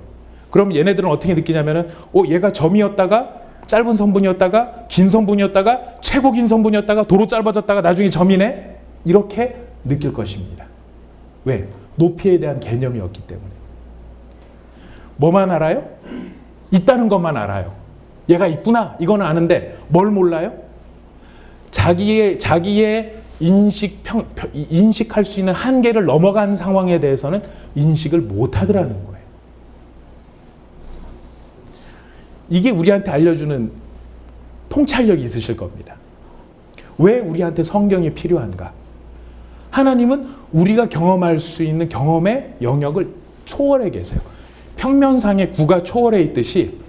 그럼 얘네들은 어떻게 느끼냐면은, 얘가 점이었다가 짧은 선분이었다가 긴 선분이었다가 최고 긴 선분이었다가 도로 짧아졌다가 나중에 점이네? 이렇게 느낄 것입니다. 왜? 높이에 대한 개념이 없기 때문에. 뭐만 알아요? 있다는 것만 알아요. 얘가 있구나. 이거는 아는데 뭘 몰라요? 자기의 인식할 수 있는 한계를 넘어간 상황에 대해서는 인식을 못 하더라는 거예요. 이게 우리한테 알려주는 통찰력이 있으실 겁니다. 왜 우리한테 성경이 필요한가? 하나님은 우리가 경험할 수 있는 경험의 영역을 초월해 계세요. 평면상의 구가 초월해 있듯이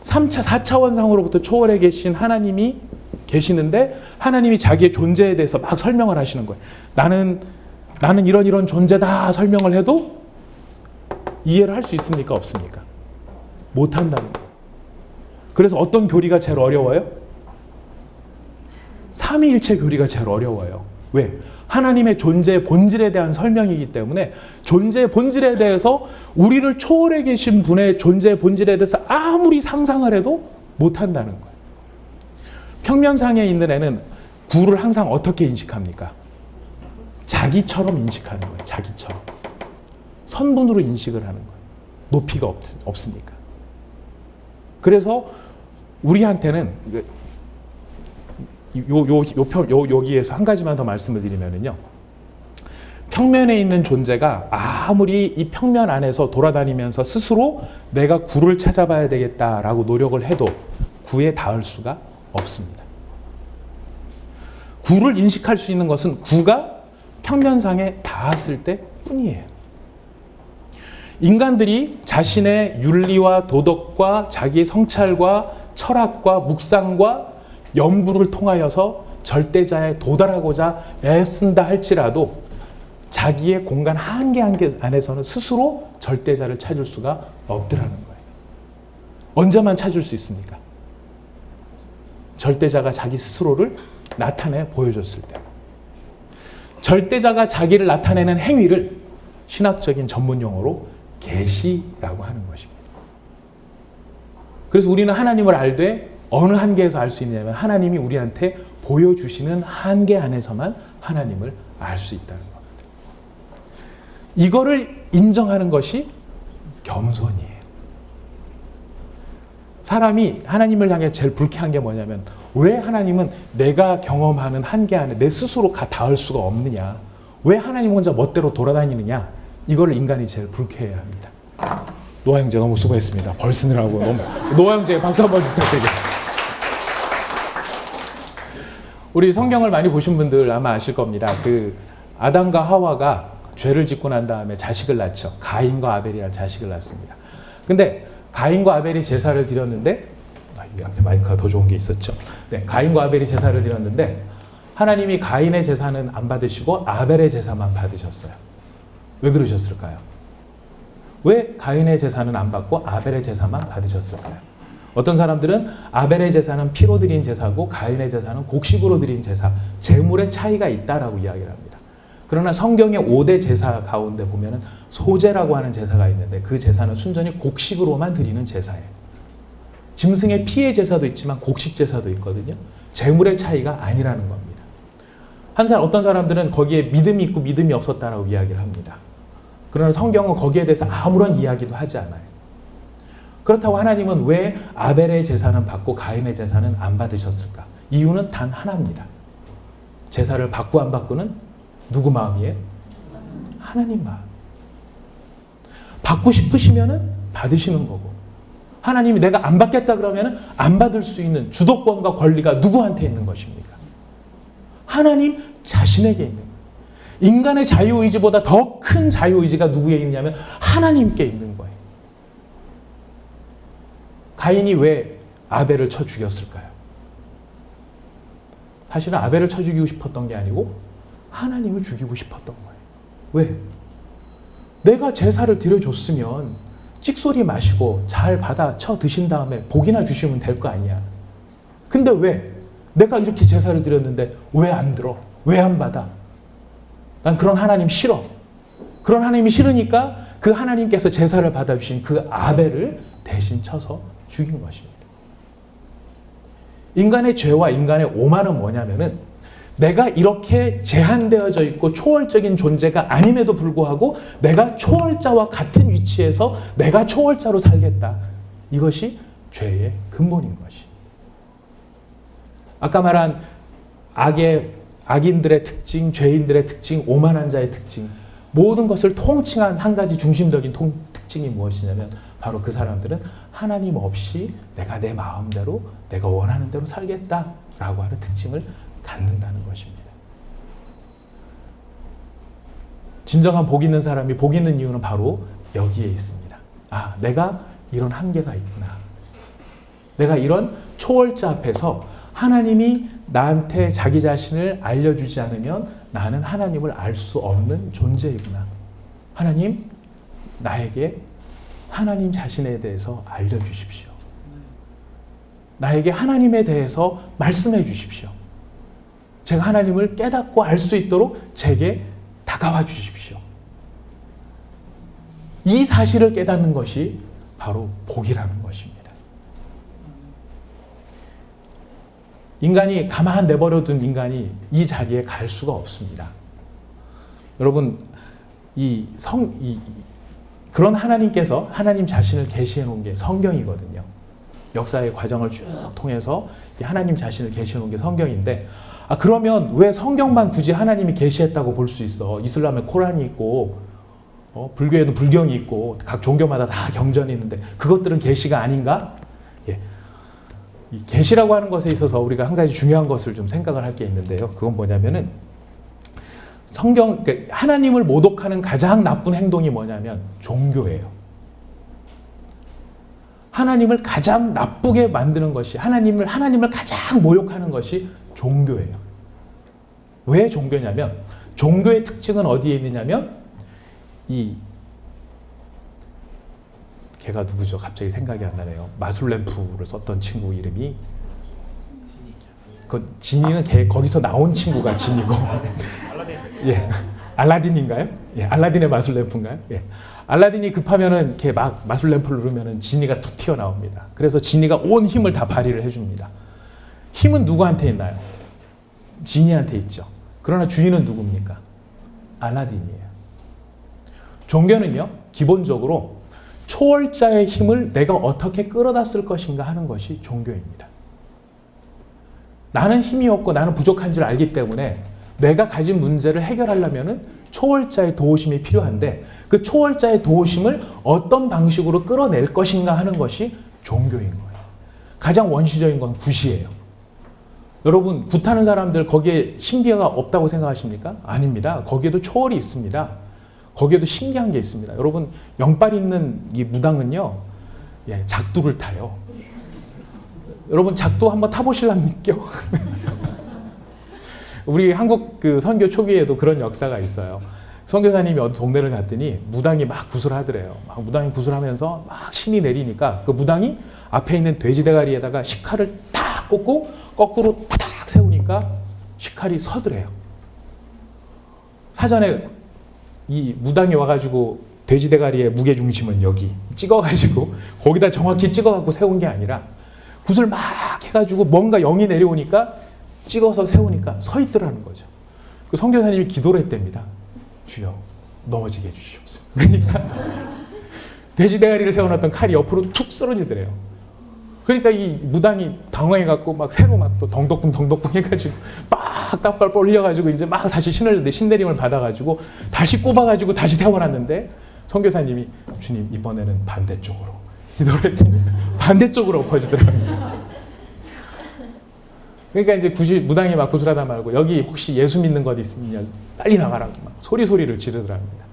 4차원상으로부터 초월해 계신 하나님이 계시는데, 하나님이 자기의 존재에 대해서 막 설명을 하시는 거예요. 나는 이런 존재다 설명을 해도 이해를 할 수 있습니까? 없습니까? 못 한다는 거예요. 그래서 어떤 교리가 제일 어려워요? 삼위일체 교리가 제일 어려워요. 왜? 하나님의 존재의 본질에 대한 설명이기 때문에 존재의 본질에 대해서 우리를 초월해 계신 분의 존재의 본질에 대해서 아무리 상상을 해도 못한다는 거예요. 평면상에 있는 애는 구를 항상 어떻게 인식합니까? 자기처럼 인식하는 거예요. 자기처럼. 선분으로 인식을 하는 거예요. 높이가 없으니까. 그래서 우리한테는 여기에서 한 가지만 더 말씀을 드리면요. 평면에 있는 존재가 아무리 이 평면 안에서 돌아다니면서 스스로 내가 구를 찾아봐야 되겠다라고 노력을 해도 구에 닿을 수가 없습니다. 구를 인식할 수 있는 것은 구가 평면상에 닿았을 때 뿐이에요. 인간들이 자신의 윤리와 도덕과 자기의 성찰과 철학과 묵상과 연구를 통하여서 절대자에 도달하고자 애쓴다 할지라도 자기의 공간 한계 안에서는 스스로 절대자를 찾을 수가 없더라는 거예요. 언제만 찾을 수 있습니까? 절대자가 자기 스스로를 나타내 보여줬을 때. 절대자가 자기를 나타내는 행위를 신학적인 전문 용어로 계시라고 하는 것입니다. 그래서 우리는 하나님을 알되 어느 한계에서 알 수 있냐면 하나님이 우리한테 보여주시는 한계 안에서만 하나님을 알 수 있다는 겁니다. 이거를 인정하는 것이 겸손이에요. 사람이 하나님을 향해 제일 불쾌한 게 뭐냐면, 왜 하나님은 내가 경험하는 한계 안에 내 스스로 닿을 수가 없느냐, 왜 하나님 혼자 멋대로 돌아다니느냐, 이거를 인간이 제일 불쾌해야 합니다. 노아 형제 너무 수고했습니다. 벌 쓰느라고 너무. 노아 형제 박수 한번 부탁드리겠습니다. 우리 성경을 많이 보신 분들 아마 아실 겁니다. 아담과 하와가 죄를 짓고 난 다음에 자식을 낳죠. 가인과 아벨이라는 자식을 낳습니다. 근데 가인과 아벨이 제사를 드렸는데, 앞에 마이크가 더 좋은 게 있었죠. 네, 가인과 아벨이 제사를 드렸는데 하나님이 가인의 제사는 안 받으시고 아벨의 제사만 받으셨어요. 왜 그러셨을까요? 왜 가인의 제사는 안 받고 아벨의 제사만 받으셨을까요? 어떤 사람들은 아벨의 제사는 피로 드린 제사고 가인의 제사는 곡식으로 드린 제사, 제물의 차이가 있다라고 이야기를 합니다. 그러나 성경의 5대 제사 가운데 보면은 소제라고 하는 제사가 있는데 그 제사는 순전히 곡식으로만 드리는 제사예요. 짐승의 피의 제사도 있지만 곡식 제사도 있거든요. 제물의 차이가 아니라는 겁니다. 어떤 사람들은 거기에 믿음이 있고 믿음이 없었다라고 이야기를 합니다. 그러나 성경은 거기에 대해서 아무런 이야기도 하지 않아요. 그렇다고 하나님은 왜 아벨의 제사는 받고 가인의 제사는 안 받으셨을까? 이유는 단 하나입니다. 제사를 받고 안 받고는 누구 마음이에요? 하나님 마음. 받고 싶으시면은 받으시는 거고, 하나님이 내가 안 받겠다 그러면은 안 받을 수 있는 주도권과 권리가 누구한테 있는 것입니까? 하나님 자신에게 있는 거예요. 인간의 자유의지보다 더 큰 자유의지가 누구에게 있냐면 하나님께 있는 거예요. 가인이 왜 아벨을 쳐 죽였을까요? 사실은 아벨을 쳐 죽이고 싶었던 게 아니고 하나님을 죽이고 싶었던 거예요. 왜? 내가 제사를 드려줬으면 찍소리 마시고 잘 받아 쳐 드신 다음에 복이나 주시면 될 거 아니야. 근데 왜? 내가 이렇게 제사를 드렸는데 왜 안 들어? 왜 안 받아? 난 그런 하나님 싫어. 그런 하나님이 싫으니까 그 하나님께서 제사를 받아주신 그 아벨을 대신 쳐서 죽인 것입니다. 인간의 죄와 인간의 오만은 뭐냐면은 내가 이렇게 제한되어져 있고 초월적인 존재가 아님에도 불구하고 내가 초월자와 같은 위치에서 내가 초월자로 살겠다. 이것이 죄의 근본인 것이. 아까 말한 악인들의 특징, 죄인들의 특징, 오만한 자의 특징, 모든 것을 통칭한 한 가지 중심적인 특징이 무엇이냐면 바로 그 사람들은 하나님 없이 내가 내 마음대로 내가 원하는 대로 살겠다라고 하는 특징을 갖는다는 것입니다. 진정한 복 있는 사람이 복 있는 이유는 바로 여기에 있습니다. 아, 내가 이런 한계가 있구나. 내가 이런 초월자 앞에서 하나님이 나한테 자기 자신을 알려주지 않으면 나는 하나님을 알 수 없는 존재이구나. 하나님, 나에게 하나님 자신에 대해서 알려주십시오. 나에게 하나님에 대해서 말씀해 주십시오. 제가 하나님을 깨닫고 알 수 있도록 제게 다가와 주십시오. 이 사실을 깨닫는 것이 바로 복이라는 것입니다. 인간이 가만 내버려 둔 인간이 이 자리에 갈 수가 없습니다. 여러분, 그런 하나님께서 하나님 자신을 계시해 놓은 게 성경이거든요. 역사의 과정을 쭉 통해서 하나님 자신을 계시해 놓은 게 성경인데, 그러면 왜 성경만 굳이 하나님이 계시했다고 볼 수 있어? 이슬람에 코란이 있고, 불교에도 불경이 있고, 각 종교마다 다 경전이 있는데 그것들은 계시가 아닌가? 예. 이 계시라고 하는 것에 있어서 우리가 한 가지 중요한 것을 좀 생각을 할 게 있는데요. 그건 뭐냐면은 그러니까 하나님을 모독하는 가장 나쁜 행동이 뭐냐면 종교예요. 하나님을 가장 나쁘게 만드는 것이 하나님을 가장 모욕하는 것이 종교예요. 왜 종교냐면 종교의 특징은 어디에 있느냐면 걔가 누구죠? 갑자기 생각이 안 나네요. 마술램프를 썼던 친구 이름이 지니는 거기서 나온 친구가 지니고 예, 알라딘인가요? 예, 알라딘의 마술램프인가요? 예. 알라딘이 급하면은 이렇게 막 마술램프를 누르면은 지니가 툭 튀어나옵니다. 그래서 지니가 온 힘을 다 발휘를 해줍니다. 힘은 누구한테 있나요? 지니한테 있죠. 그러나 주인은 누굽니까? 알라딘이에요. 종교는요, 기본적으로 초월자의 힘을 내가 어떻게 끌어다 쓸 것인가 하는 것이 종교입니다. 나는 힘이 없고 나는 부족한 줄 알기 때문에 내가 가진 문제를 해결하려면 초월자의 도우심이 필요한데 그 초월자의 도우심을 어떤 방식으로 끌어낼 것인가 하는 것이 종교인 거예요. 가장 원시적인 건 굿이에요. 여러분, 굿하는 사람들 거기에 신비가 없다고 생각하십니까? 아닙니다. 거기에도 초월이 있습니다. 거기에도 신기한 게 있습니다. 여러분, 영빨 있는 이 무당은요, 작두를 타요. 여러분, 작두 한번 타보실랍니까? 우리 한국 그 선교 초기에도 그런 역사가 있어요. 선교사님이 어느 동네를 갔더니 무당이 막 구슬하더래요. 막 무당이 구슬하면서 막 신이 내리니까 그 무당이 앞에 있는 돼지 대가리에다가 식칼을 딱 꽂고 거꾸로 딱 세우니까 식칼이 서더래요. 사전에 이 무당이 와가지고 돼지 대가리의 무게 중심은 여기 찍어가지고 거기다 정확히 찍어갖고 세운 게 아니라 굿을 막 해가지고 뭔가 영이 내려오니까 찍어서 세우니까 서 있더라는 거죠. 그 선교사님이 기도를 했답니다. 주여 넘어지게 해주시옵소서. 그러니까 돼지 대가리를 세워놨던 칼이 옆으로 툭 쓰러지더래요. 그러니까 이 무당이 당황해갖고 막 새로 막 또 덩덕궁 해가지고 막 땀발 벌려가지고 이제 막 다시 신내림을 받아가지고 다시 꼽아가지고 다시 세워놨는데 선교사님이 주님 이번에는 반대쪽으로 기도를 했더니 반대쪽으로 엎어지더라고요. 그러니까 이제 무당이 막 구슬하다 말고 여기 혹시 예수 믿는 것 있으냐 빨리 나가라고 막 소리를 지르더랍니다.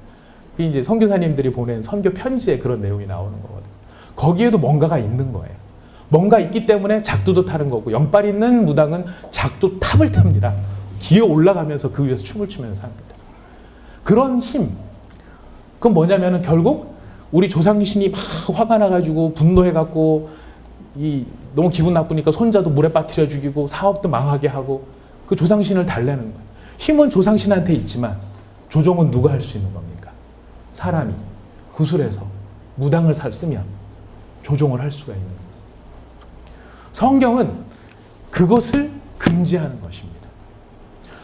그게 이제 선교사님들이 보낸 선교 편지에 그런 내용이 나오는 거거든요. 거기에도 뭔가가 있는 거예요. 뭔가 있기 때문에 작두도 타는 거고 연빨 있는 무당은 작두 탑을 탑니다. 기어 올라가면서 그 위에서 춤을 추면서 합니다. 그런 힘, 그건 뭐냐면은 결국 우리 조상신이 막 화가 나가지고 분노해갖고 너무 기분 나쁘니까 손자도 물에 빠뜨려 죽이고 사업도 망하게 하고 그 조상신을 달래는 거예요. 힘은 조상신한테 있지만 조종은 누가 할 수 있는 겁니까? 사람이 구슬해서 무당을 쓰면 조종을 할 수가 있는 거예요. 성경은 그것을 금지하는 것입니다.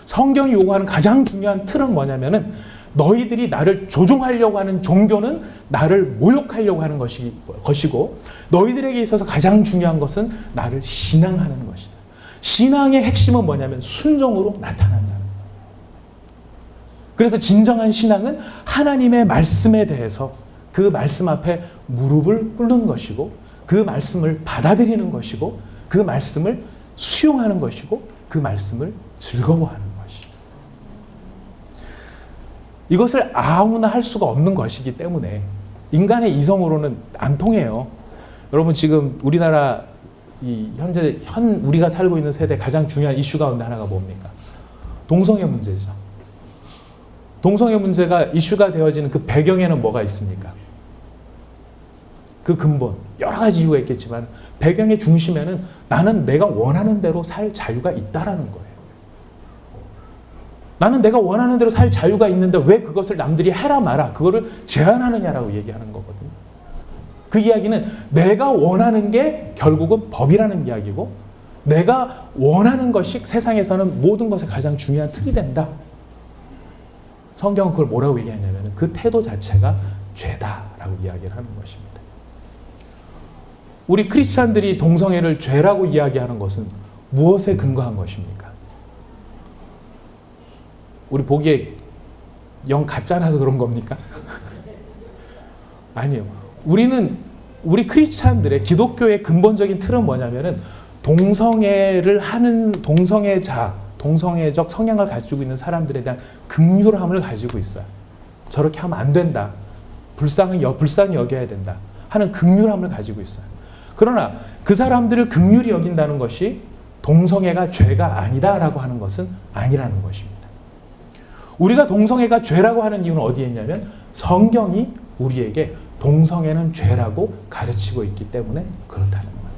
성경이 요구하는 가장 중요한 틀은 뭐냐면은 너희들이 나를 조종하려고 하는 종교는 나를 모욕하려고 하는 것이고 너희들에게 있어서 가장 중요한 것은 나를 신앙하는 것이다. 신앙의 핵심은 뭐냐면 순종으로 나타난다는 거예요. 그래서 진정한 신앙은 하나님의 말씀에 대해서 그 말씀 앞에 무릎을 꿇는 것이고 그 말씀을 받아들이는 것이고 그 말씀을 수용하는 것이고 그 말씀을 즐거워하는 것이죠. 이것을 아무나 할 수가 없는 것이기 때문에 인간의 이성으로는 안 통해요. 여러분 지금 우리나라 우리가 살고 있는 세대 가장 중요한 이슈 가운데 하나가 뭡니까? 동성애 문제죠. 동성애 문제가 이슈가 되어지는 그 배경에는 뭐가 있습니까? 그 근본, 여러 가지 이유가 있겠지만 배경의 중심에는 나는 내가 원하는 대로 살 자유가 있다라는 거예요. 나는 내가 원하는 대로 살 자유가 있는데 왜 그것을 남들이 해라 마라 그거를 제한하느냐라고 얘기하는 거거든요. 그 이야기는 내가 원하는 게 결국은 법이라는 이야기고 내가 원하는 것이 세상에서는 모든 것의 가장 중요한 틀이 된다. 성경은 그걸 뭐라고 얘기하냐면 그 태도 자체가 죄다라고 이야기를 하는 것입니다. 우리 크리스찬들이 동성애를 죄라고 이야기하는 것은 무엇에 근거한 것입니까? 우리 보기에 영 가짜라서 그런 겁니까? 아니요. 우리 크리스찬들의 기독교의 근본적인 틀은 뭐냐면은 동성애를 하는 동성애적 성향을 가지고 있는 사람들에 대한 긍휼함을 가지고 있어요. 저렇게 하면 안 된다. 불쌍히 여겨야 된다. 하는 긍휼함을 가지고 있어요. 그러나 그 사람들을 긍휼히 여긴다는 것이 동성애가 죄가 아니다라고 하는 것은 아니라는 것입니다. 우리가 동성애가 죄라고 하는 이유는 어디에 있냐면 성경이 우리에게 동성애는 죄라고 가르치고 있기 때문에 그렇다는 거예요.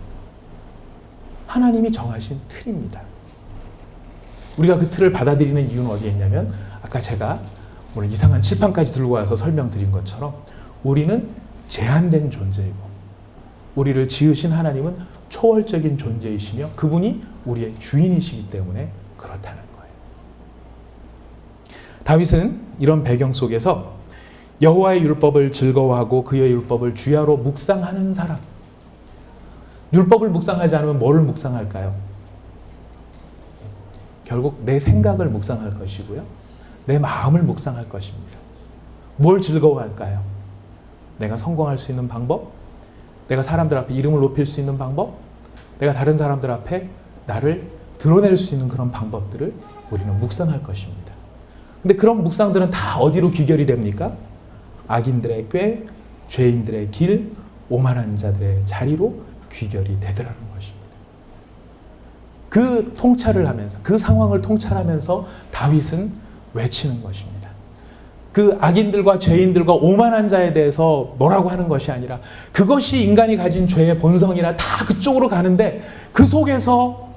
하나님이 정하신 틀입니다. 우리가 그 틀을 받아들이는 이유는 어디에 있냐면 아까 제가 오늘 이상한 칠판까지 들고 와서 설명드린 것처럼 우리는 제한된 존재이고 우리를 지으신 하나님은 초월적인 존재이시며 그분이 우리의 주인이시기 때문에 그렇다는 거예요. 다윗은 이런 배경 속에서 여호와의 율법을 즐거워하고 그의 율법을 주야로 묵상하는 사람. 율법을 묵상하지 않으면 뭐를 묵상할까요? 결국 내 생각을 묵상할 것이고요. 내 마음을 묵상할 것입니다. 뭘 즐거워할까요? 내가 성공할 수 있는 방법? 내가 사람들 앞에 이름을 높일 수 있는 방법? 내가 다른 사람들 앞에 나를 드러낼 수 있는 그런 방법들을 우리는 묵상할 것입니다. 근데 그런 묵상들은 다 어디로 귀결이 됩니까? 악인들의 꾀, 죄인들의 길, 오만한 자들의 자리로 귀결이 되더라는 것입니다. 그 통찰을 하면서 그 상황을 통찰하면서 다윗은 외치는 것입니다. 그 악인들과 죄인들과 오만한 자에 대해서 뭐라고 하는 것이 아니라 그것이 인간이 가진 죄의 본성이라 다 그쪽으로 가는데 그 속에서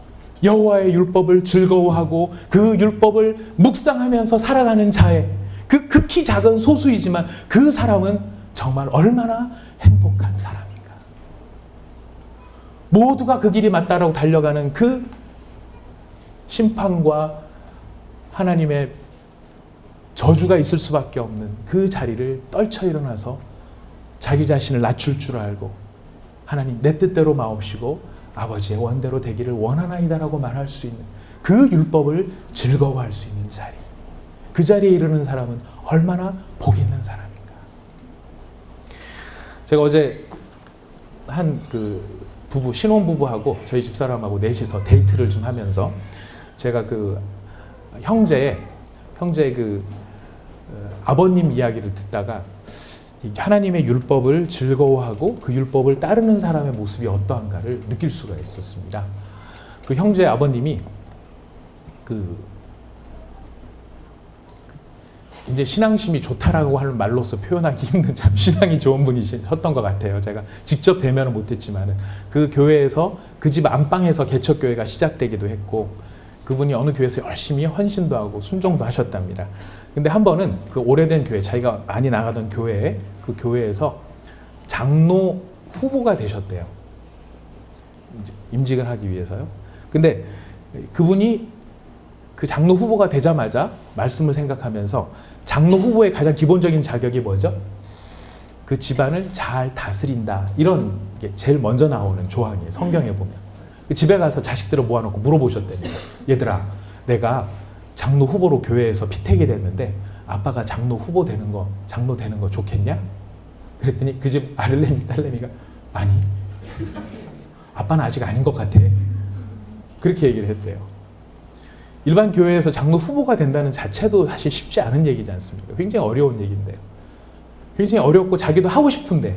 여호와의 율법을 즐거워하고 그 율법을 묵상하면서 살아가는 자의 그 극히 작은 소수이지만 그 사람은 정말 얼마나 행복한 사람인가. 모두가 그 길이 맞다라고 달려가는 그 심판과 하나님의 저주가 있을 수밖에 없는 그 자리를 떨쳐 일어나서 자기 자신을 낮출 줄 알고 하나님 내 뜻대로 마옵시고 아버지의 원대로 되기를 원하나이다라고 말할 수 있는 그 율법을 즐거워할 수 있는 자리, 그 자리에 이르는 사람은 얼마나 복 있는 사람인가. 제가 어제 한 부부, 신혼부부하고 저희 집사람하고 넷이서 데이트를 좀 하면서 제가 그 형제의 아버님 이야기를 듣다가 하나님의 율법을 즐거워하고 그 율법을 따르는 사람의 모습이 어떠한가를 느낄 수가 있었습니다. 그 형제의 아버님이 이제 신앙심이 좋다라고 하는 말로서 표현하기 힘든 참 신앙이 좋은 분이셨던 것 같아요. 제가 직접 대면은 못했지만은 그 교회에서 그 집 안방에서 개척교회가 시작되기도 했고 그분이 어느 교회에서 열심히 헌신도 하고 순종도 하셨답니다. 근데 한 번은 그 오래된 교회, 자기가 많이 나가던 교회에 그 교회에서 장로 후보가 되셨대요. 임직을 하기 위해서요. 근데 그분이 그 장로 후보가 되자마자 말씀을 생각하면서 장로 후보의 가장 기본적인 자격이 뭐죠? 그 집안을 잘 다스린다. 이런 게 제일 먼저 나오는 조항이에요. 성경에 보면. 집에 가서 자식들을 모아놓고 물어보셨답니다. 얘들아, 내가 장로 후보로 교회에서 피택이 됐는데 아빠가 장로 후보 되는 거, 장로 되는 거 좋겠냐? 그랬더니 그 집 아들내미, 딸내미가 아니, 아빠는 아직 아닌 것 같아. 그렇게 얘기를 했대요. 일반 교회에서 장로 후보가 된다는 자체도 사실 쉽지 않은 얘기지 않습니까? 굉장히 어려운 얘기인데요. 굉장히 어렵고 자기도 하고 싶은데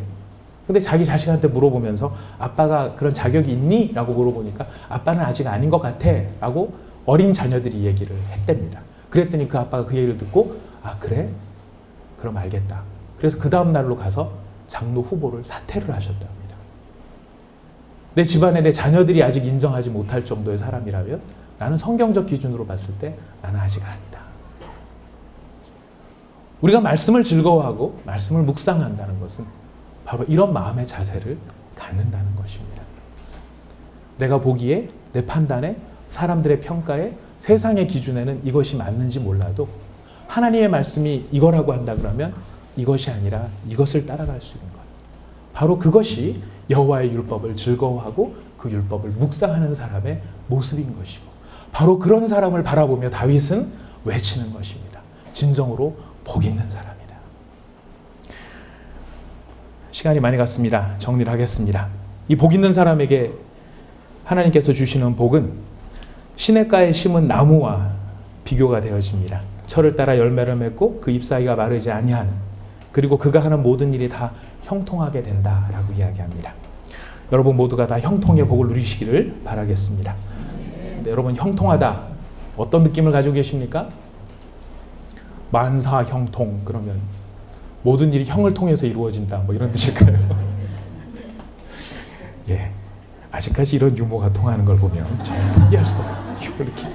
근데 자기 자식한테 물어보면서 아빠가 그런 자격이 있니? 라고 물어보니까 아빠는 아직 아닌 것 같아 라고 어린 자녀들이 얘기를 했답니다. 그랬더니 그 아빠가 그 얘기를 듣고 아 그래? 그럼 알겠다. 그래서 그 다음 날로 가서 장로 후보를 사퇴를 하셨답니다. 내 집안에 내 자녀들이 아직 인정하지 못할 정도의 사람이라면 나는 성경적 기준으로 봤을 때 나는 아직 아니다. 우리가 말씀을 즐거워하고 말씀을 묵상한다는 것은 바로 이런 마음의 자세를 갖는다는 것입니다. 내가 보기에, 내 판단에, 사람들의 평가에, 세상의 기준에는 이것이 맞는지 몰라도 하나님의 말씀이 이거라고 한다 그러면 이것이 아니라 이것을 따라갈 수 있는 것. 바로 그것이 여호와의 율법을 즐거워하고 그 율법을 묵상하는 사람의 모습인 것이고 바로 그런 사람을 바라보며 다윗은 외치는 것입니다. 진정으로 복 있는 사람이다. 시간이 많이 갔습니다. 정리를 하겠습니다. 이 복 있는 사람에게 하나님께서 주시는 복은 시냇가에 심은 나무와 비교가 되어집니다. 철을 따라 열매를 맺고 그 잎사귀가 마르지 아니하는 그리고 그가 하는 모든 일이 다 형통하게 된다라고 이야기합니다. 여러분 모두가 다 형통의 복을 누리시기를 바라겠습니다. 근데 여러분 형통하다 어떤 느낌을 가지고 계십니까? 만사 형통 그러면 모든 일이 형을 통해서 이루어진다 뭐 이런 뜻일까요? 예, 아직까지 이런 유머가 통하는 걸 보면 정말 포기할 수 없어요. 이렇게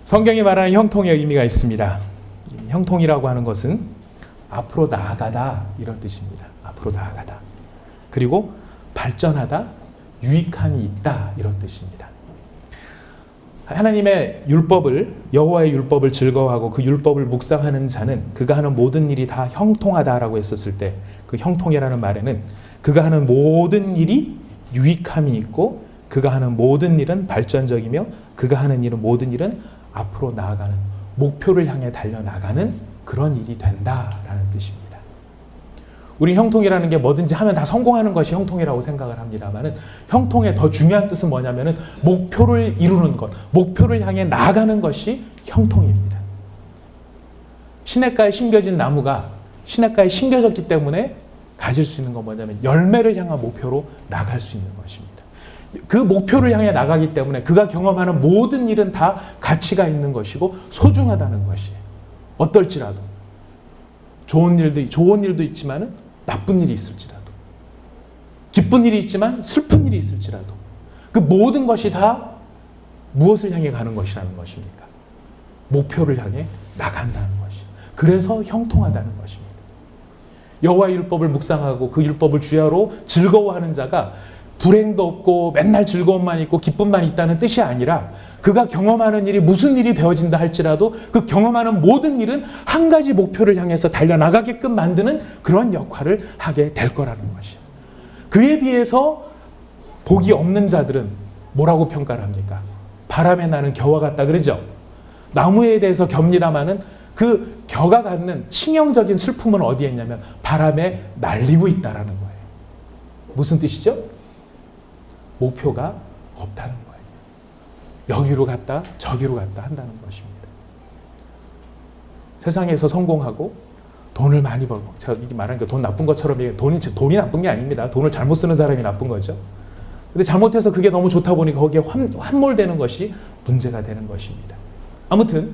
성경이 말하는 형통의 의미가 있습니다. 형통이라고 하는 것은 앞으로 나아가다 이런 뜻입니다. 앞으로 나아가다. 그리고 발전하다, 유익함이 있다 이런 뜻입니다. 하나님의 율법을 여호와의 율법을 즐거워하고 그 율법을 묵상하는 자는 그가 하는 모든 일이 다 형통하다라고 했었을 때 그 형통이라는 말에는 그가 하는 모든 일이 유익함이 있고 그가 하는 모든 일은 발전적이며 그가 하는 일은 모든 일은 앞으로 나아가는 목표를 향해 달려나가는 그런 일이 된다라는 뜻입니다. 우리 형통이라는 게 뭐든지 하면 다 성공하는 것이 형통이라고 생각을 합니다만은 형통의 더 중요한 뜻은 뭐냐면은 목표를 이루는 것, 목표를 향해 나아가는 것이 형통입니다. 시냇가에 심겨진 나무가 시냇가에 심겨졌기 때문에 가질 수 있는 건 뭐냐면 열매를 향한 목표로 나갈 수 있는 것입니다. 그 목표를 향해 나가기 때문에 그가 경험하는 모든 일은 다 가치가 있는 것이고 소중하다는 것이에요. 어떨지라도 좋은 일도 있지만은 나쁜 일이 있을지라도 기쁜 일이 있지만 슬픈 일이 있을지라도 그 모든 것이 다 무엇을 향해 가는 것이라는 것입니까? 목표를 향해 나간다는 것이. 그래서 형통하다는 것입니다. 여호와의 율법을 묵상하고 그 율법을 주야로 즐거워하는 자가 불행도 없고 맨날 즐거움만 있고 기쁨만 있다는 뜻이 아니라 그가 경험하는 일이 무슨 일이 되어진다 할지라도 그 경험하는 모든 일은 한 가지 목표를 향해서 달려나가게끔 만드는 그런 역할을 하게 될 거라는 것이에요. 그에 비해서 복이 없는 자들은 뭐라고 평가를 합니까? 바람에 나는 겨와 같다 그러죠. 나무에 대해서 겹니다마는 그 겨가 갖는 치명적인 슬픔은 어디에 있냐면 바람에 날리고 있다라는 거예요. 무슨 뜻이죠? 목표가 없다는 거예요. 여기로 갔다 저기로 갔다 한다는 것입니다. 세상에서 성공하고 돈을 많이 벌고, 제가 이게 말하니까 돈 나쁜 것처럼 돈이 나쁜 게 아닙니다. 돈을 잘못 쓰는 사람이 나쁜 거죠. 근데 잘못해서 그게 너무 좋다 보니까 거기에 함몰되는 것이 문제가 되는 것입니다. 아무튼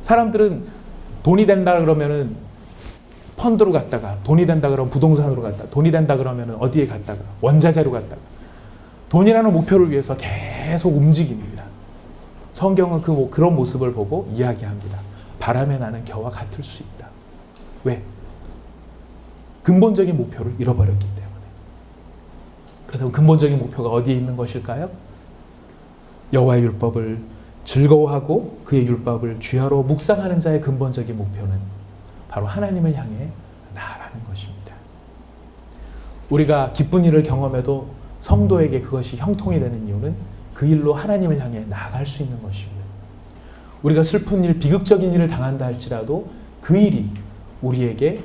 사람들은 돈이 된다 그러면은 펀드로 갔다가, 돈이 된다 그러면 부동산으로 갔다가, 돈이 된다 그러면 어디에 갔다가, 원자재로 갔다가, 돈이라는 목표를 위해서 계속 움직입니다. 성경은 그런 모습을 보고 이야기합니다. 바람에 나는 겨와 같을 수 있다. 왜? 근본적인 목표를 잃어버렸기 때문에. 그래서 근본적인 목표가 어디에 있는 것일까요? 여호와의 율법을 즐거워하고 그의 율법을 주야로 묵상하는 자의 근본적인 목표는 바로 하나님을 향해 나아가는 것입니다. 우리가 기쁜 일을 경험해도 성도에게 그것이 형통이 되는 이유는 그 일로 하나님을 향해 나아갈 수 있는 것이고요. 우리가 슬픈 일, 비극적인 일을 당한다 할지라도 그 일이 우리에게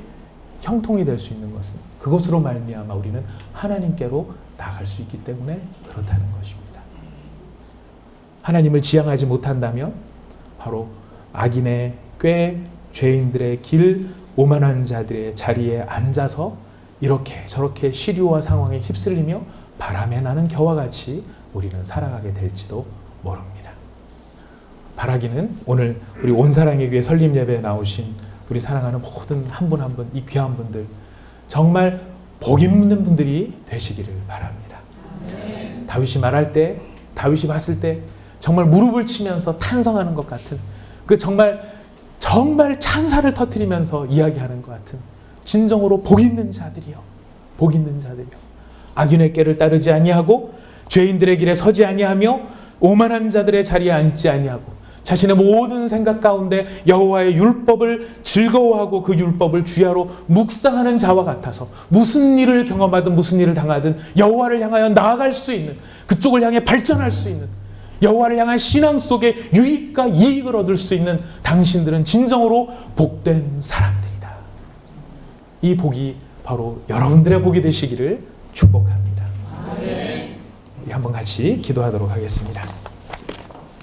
형통이 될 수 있는 것은 그것으로 말미암아 우리는 하나님께로 나아갈 수 있기 때문에 그렇다는 것입니다. 하나님을 지향하지 못한다면 바로 악인의 꾀, 죄인들의 길, 오만한 자들의 자리에 앉아서 이렇게 저렇게 시류와 상황에 휩쓸리며 바람에 나는 겨와 같이 우리는 살아가게 될지도 모릅니다. 바라기는 오늘 우리 온사랑의 교회 설립 예배에 나오신 우리 사랑하는 모든 한 분 한 분, 이 귀한 분들 정말 복 있는 분들이 되시기를 바랍니다. 다윗이 말할 때, 다윗이 봤을 때 정말 무릎을 치면서 탄성하는 것 같은 그 정말 찬사를 터뜨리면서 이야기하는 것 같은 진정으로 복 있는 자들이요, 복 있는 자들이요. 악인의 꾀를 따르지 아니하고 죄인들의 길에 서지 아니하며 오만한 자들의 자리에 앉지 아니하고 자신의 모든 생각 가운데 여호와의 율법을 즐거워하고 그 율법을 주야로 묵상하는 자와 같아서 무슨 일을 경험하든 무슨 일을 당하든 여호와를 향하여 나아갈 수 있는, 그쪽을 향해 발전할 수 있는, 여호와를 향한 신앙 속에 유익과 이익을 얻을 수 있는 당신들은 진정으로 복된 사람들이다. 이 복이 바로 여러분들의 복이 되시기를 축복합니다. 우리 한번 같이 기도하도록 하겠습니다.